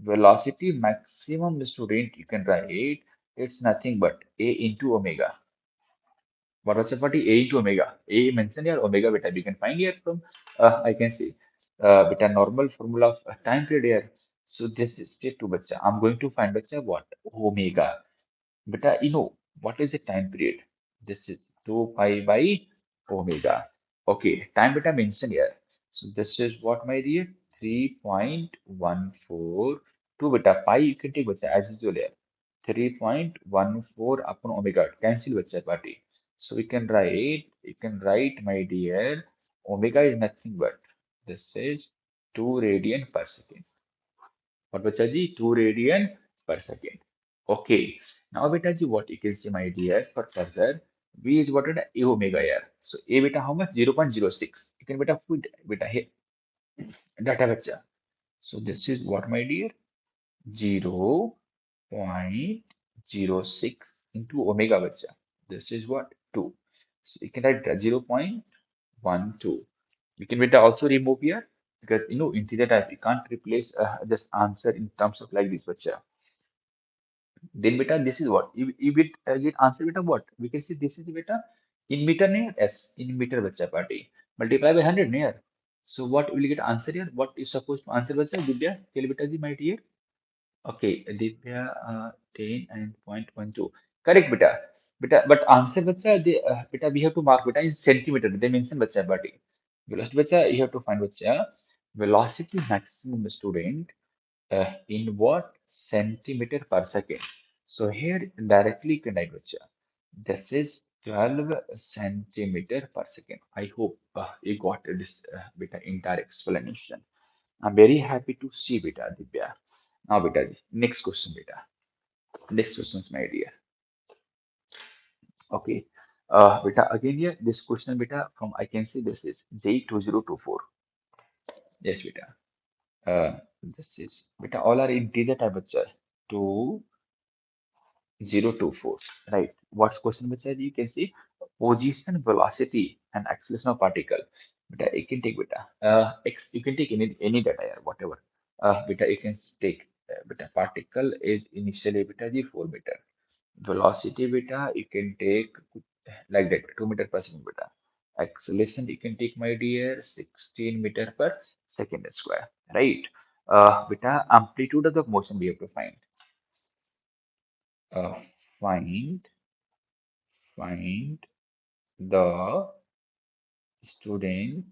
velocity maximum student you can write it's nothing but a into omega. What was the party a into omega? A mentioned here omega beta. We can find here from I can see beta normal formula of time period here. So this is state two beta. I'm going to find beta what omega. Beta, you know, what is the time period? This is 2 pi by omega. Okay, time beta mentioned here. So this is what, my dear? 3.142 beta. Pi you can take bacha as usual here. 3.14 upon omega. Cancel bacha party. So you can write, my dear, omega is nothing but this is 2 radian per second. What bacha ji? 2 radian per second. Okay. Now beta ji, what you can see, my dear, for further, V is what, a omega here. So A beta how much? 0.06. You can beta put beta here. Data bacha. So this is what, my dear? 0.06 into omega bacha. This is what? 2. So you can write 0.12. You can beta also remove here because integer type you can't replace this answer in terms of like this bacha. Then beta this is what? You get answer beta what? We can see this is beta in meter near S in meter bacha party. Multiply by 100 near. So what will you get answer here? What is supposed to answer bacha? Divya, tell beta ji, my dear. Okay, Divya, 10 and 0.12. Correct, beta. Beta, but answer, bacha, beta, we have to mark beta in centimeter. They mention bacha, but velocity, bacha, you have to find bacha. Velocity maximum, student, in what? Centimeter per second. So here directly you can write bacha. This is 12 centimeter per second. I hope you got this beta entire explanation. I'm very happy to see beta, Divya. Now, beta, ji, next question, beta. Next question is my dear. Okay. Beta, again here, this question, beta, from I can see this is J2024. Yes, beta. This is beta, all are integer type, bacha. 2024. Right. What's question, bacha? You can see position, velocity, and acceleration of particle. Beta, you can take beta. X, you can take any data here, whatever. Beta, you can take beta. Particle is initially beta G 4 meter. Velocity beta you can take like that 2 meter per second beta. Acceleration you can take, my dear, 16 meter per second square, right? Beta, amplitude of the motion we have to find. uh, find find the student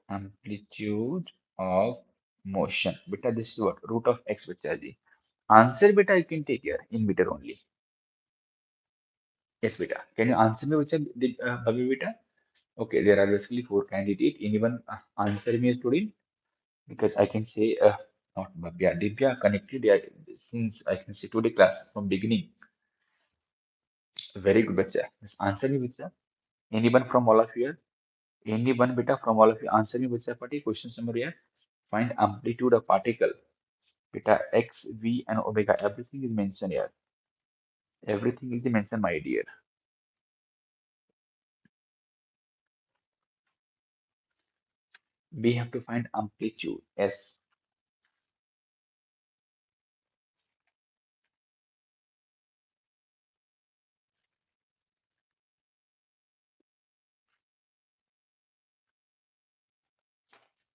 amplitude of motion. Beta, this is what? Root of x, beta ji. Answer beta you can take here in meter only. Yes, beta. Can you answer me, which Bhavi, beta? Okay, there are basically four candidates. Anyone answer me, student? Because I can say not Bhavya, Divya connected. Yeah, since I can see today class from beginning. Very good, bacha. Just answer me, bacha. Anyone from all of you? Anyone, beta, from all of you? Answer me, bacha. Party questions number here. Find amplitude of particle. Beta, x, v, and omega. Everything is mentioned here. Everything is mentioned, my dear. We have to find amplitude. S.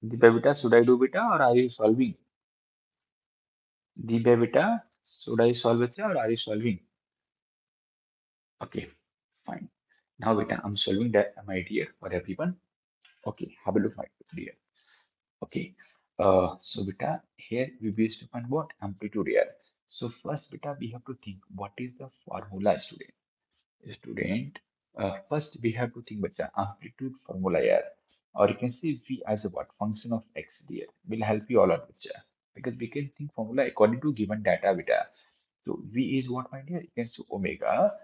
Divya, beta, should I do beta or are you solving? Divya, beta, should I solve it or are you solving? Okay, fine. Now, beta, I'm solving that, my dear, for everyone. Okay, have a look, my dear. Okay, so beta, here we used to find what? Amplitude here. So first, beta, we have to think what is the formula, student? Student, first we have to think bacha amplitude formula here, or you can say v as a what function of x here will help you all out bacha, because we can think formula according to given data beta. So v is what, my dear? You can say omega.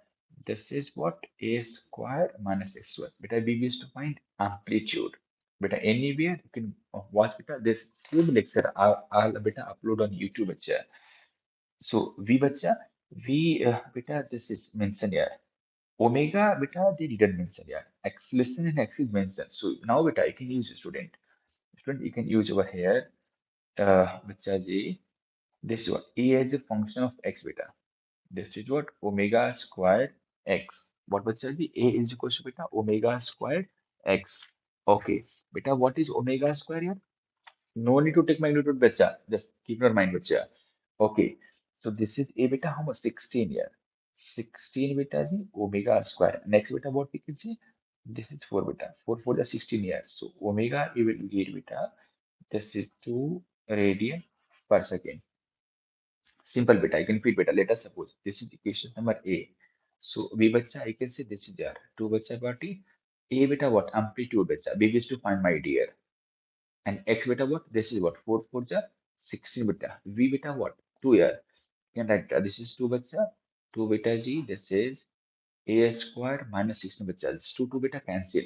This is what? A square minus x square. Beta, we used to find amplitude. Beta, anywhere you can watch beta. This same lecture I'll beta upload on YouTube bacha. So v bacha, v beta, this is mentioned here. Omega beta they didn't mention, yeah. X listen and X is mentioned. So now beta you can use student. Student you can use over here beta J. This is what A as a function of X beta. This is what omega squared X. What beta J? A is equal to beta omega squared X. Okay. Beta, what is omega square here? No need to take magnitude beta. Just keep your mind beta. Okay. So this is A beta how much? 16 here. 16 beta J omega square. Next beta what we can see? This is 4 beta. 4 for the 16 years. So omega you will get beta. This is 2 radian per second. Simple beta. I can fit beta. Let us suppose this is equation number A. So B bacha, I can say this is there. 2 bacha party. A beta what? Amplitude bacha. B is to find my dear. And X beta what? This is what? 4 4 ja 16 beta. V beta what? 2 here. Can write this is 2 bacha. 2 beta G. This is A square minus 16 beta. This 2 beta cancel.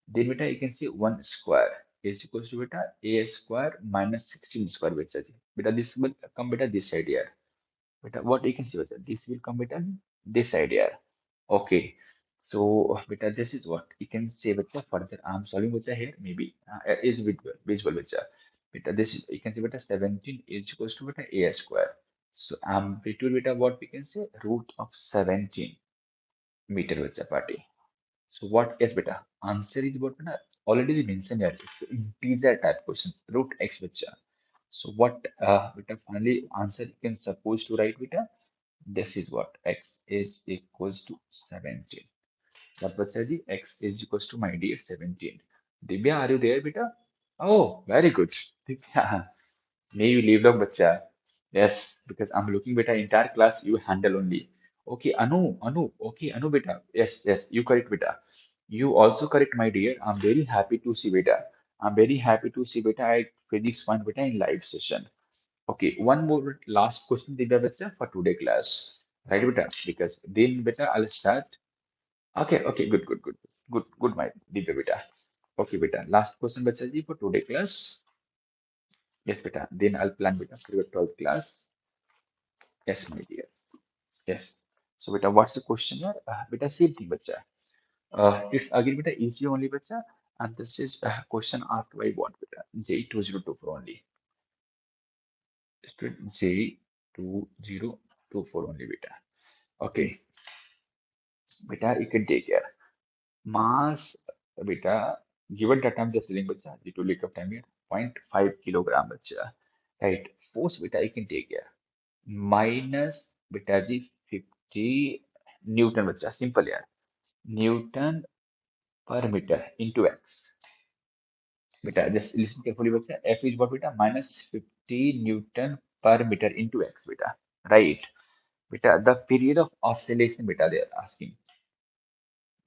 Then beta you can say 1 square is equals to beta A square minus 16 square beta G. Beta this will come beta this side here. Beta, what you can see was that this will come beta this side here. Okay. So beta, this is what you can say beta further. I'm solving beta here. Maybe is visual beta. Beta, this is you can say beta 17 is equals to beta a square. So amplitude beta what we can say root of 17 meter beta party. So what is beta? Answer is what beta already they mentioned here. It's integer type question root x beta. So what beta finally answer you can suppose to write beta. This is what x is equals to 17. What Bachaji? X is equals to my dear 17. Divya, are you there, beta? Oh, very good. Divya, may you live long, bacha. Yes, because I'm looking beta entire class you handle only. Okay, Anu. Okay, Anu, beta. Yes, you correct, beta. You also correct, my dear. I'm very happy to see beta. I'm very happy to see beta. I finished one beta in live session. Okay, one more last question, Divya Bacha, for today class. Right, beta? Because then beta, I'll start. Okay, good, my Divya beta. Okay, beta. Last question, Bacha ji, for today class. Yes, beta. Then I'll plan beta for your 12th class. Yes, my dear. Yes. So, beta, what's the question here? Beta, same thing, bacha. It's again, beta, easy only, bacha. And this is a question asked by what, beta? J2024 only. Student J2024 only, beta. Okay, beta, you can take care. Mass, beta, given that I'm just saying, bacha, the to look up time here, 0.5 kilogram, bacha. Right. Force, beta, you can take care. Minus beta ji 50 Newton बच्चा simple यार Newton per meter into x beta just listen carefully बच्चा F is what beta minus 50 Newton per meter into x beta right beta the period of oscillation beta they are asking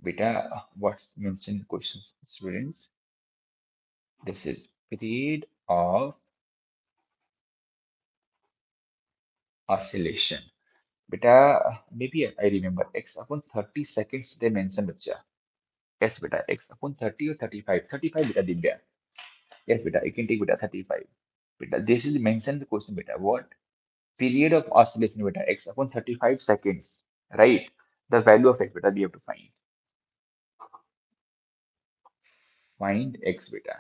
beta what's mentioned questions students this is period of oscillation beta maybe I remember x upon 30 seconds they mentioned बच्चा Yes, beta. X upon 30 or 35. 35 beta Divya. Yes, beta. You can take beta 35. Beta. This is mentioned in the question beta. What? Period of oscillation beta. X upon 35 seconds. Right? The value of x beta we have to find. Find x beta.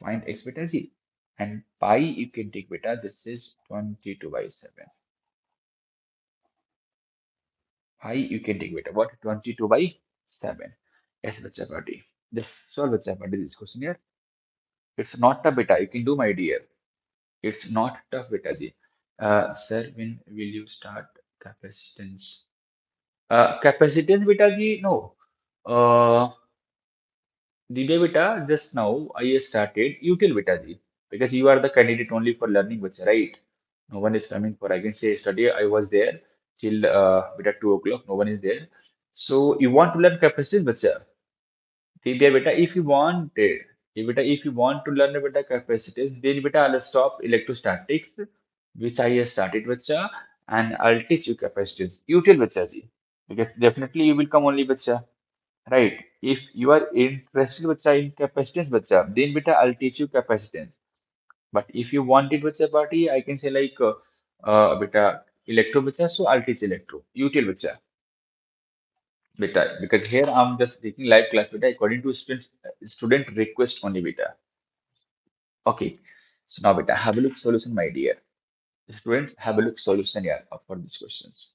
Find x beta z. And pi you can take beta. This is 22 by 7. Pi you can take beta. What? 22 by 7. Yes, bacha party. Just solve bacha party this question here. It's not a beta. You can do my dear. It's not tough, Betaji. Sir, when will you start capacitance? Capacitance, Betaji, no. Uh, Divya Beta, just now I started util Betaji because you are the candidate only for learning, Bacha, right? No one is coming for, I can say, study. I was there till beta 2 o'clock. No one is there. So you want to learn capacitance, Bacha? TBI beta, if you want, if you want to learn about the capacitance, then beta I'll stop electrostatics, which I have started bacha, and I'll teach you capacitance. You tell bacha ji, because definitely you will come only bacha, right? If you are interested bacha in capacitance bacha, then beta I'll teach you capacitance. But if you want it bacha party, I can say like beta electro bacha, so I'll teach electro. You tell bacha. Beta, because here I'm just taking live class beta according to student request only beta. Okay. So now beta, have a look solution, my dear. Students, have a look solution here for these questions.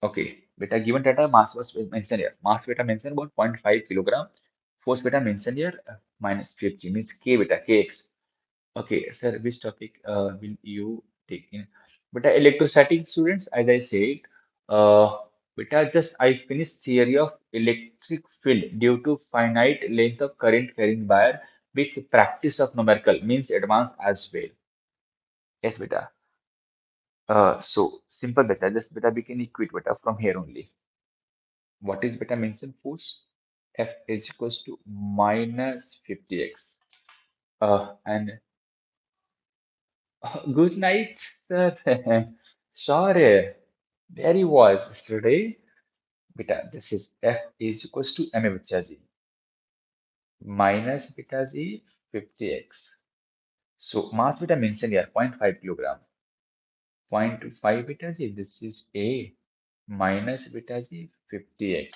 Okay. Beta, given data, mass was mentioned here. Mass beta mentioned about 0.5 kilogram. Force beta mentioned here minus 50 means K beta, Kx. Okay, sir, which topic will you take in? Beta, electrostatic students, as I said, uh, Beta, just I finished theory of electric field due to finite length of current carrying wire with practice of numerical means advanced as well. Yes, beta. So simple beta, just beta we can equate beta from here only. What is beta mentioned force? F is equals to minus 50x. And good night, sir. Sorry, there he was yesterday. Beta, this is F is equals to m beta g minus beta g 50x. So mass beta mentioned here 0.5 kilogram. 0.25 beta g, this is A minus beta g 50x.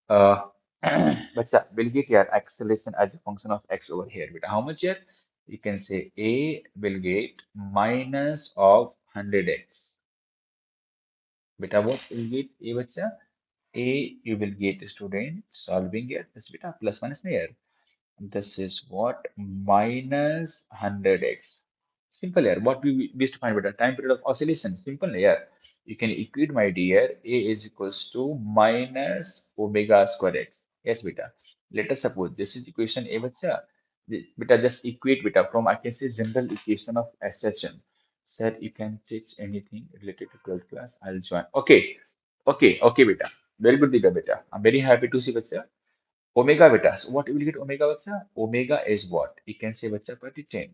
Uh, but yeah, we'll get here acceleration as a function of x over here. Beta, how much here? You can say A will get minus of 100x. Beta, what will get A bacha? A you will get student solving here. This beta plus minus here. This is what minus 100x. Simple here. What we used to find beta time period of oscillation. Simple here. You can equate my dear. A is equals to minus omega square x. Yes, beta. Let us suppose this is equation A, bacha. Beta just equate beta from I can say general equation of SHM. Sir, you can teach anything related to 12th class. I'll join. Okay. Okay, beta. Very good, Diga, beta. I'm very happy to see, bacha. Omega beta. So what you will get omega bacha? Omega is what? You can say bacha party 10.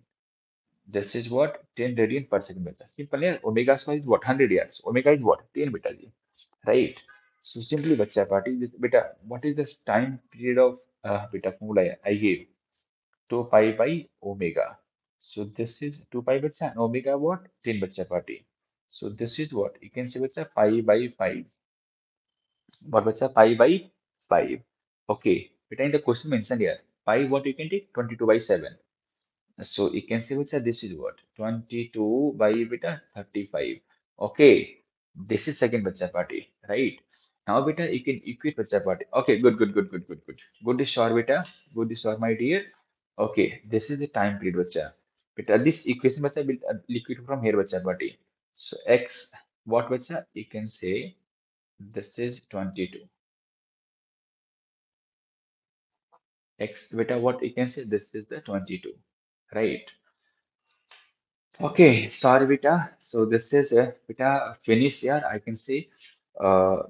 This is what? 10 radian per second beta. Simple here. Omega square is what? 100 years. Omega is what? 10 beta ji. Right. So simply bacha party this beta. What is this time period of beta formula I gave? 2 pi by omega. So this is 2 pi bacha and omega what? 10 bacha party. So this is what? You can say bacha pi by 5. What bacha? Pi by 5. Okay. Beta in the question mentioned here. Pi what you can take? 22 by 7. So you can say bacha this is what? 22 by beta 35. Okay. This is second bacha party. Right. Now beta you can equate bacha party. Okay. Good. Good is sure beta. Good is sure my dear. Okay. This is the time period bacha. Beta this equation bacha will equate from here bacha party. So x what bacha? You can say this is 22. X beta, what you can say, this is the 22, right? Okay, sorry beta. So this is beta finish here. I can say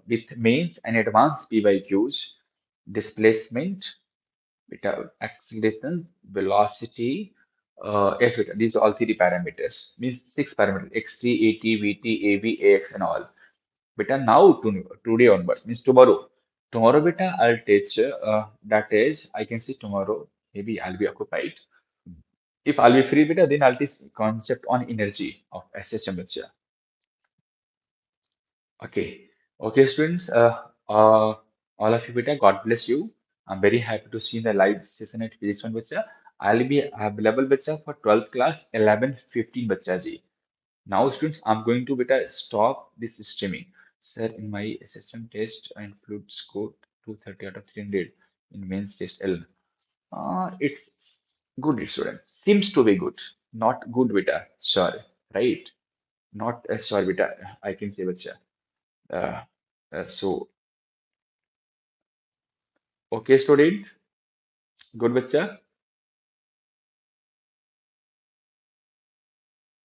with mains and advanced P by Qs, displacement, beta acceleration, velocity. Yes, beta. These are all three parameters. Means six parameters: x3, at, vt, av, ax, and all. Beta now today onwards means tomorrow. Tomorrow, beta, I'll teach. That is, I can say tomorrow. Maybe I'll be occupied. If I'll be free, beta, then I'll teach concept on energy of SHM, bacha. Okay. Okay, students. All of you, beta, God bless you. I'm very happy to see the live session at Physics 1, bacha. I'll be available, bacha, for 12th class, 11:15, bacha ji. Now, students, I'm going to beta stop this streaming. Sir, in my assessment test, I include score 230 out of 300 in mains test L. It's good, student. Seems to be good. Not good, beta. Sure, right? Not sure, beta. I can say, bacha. Uh, so, okay, student. Good, bacha.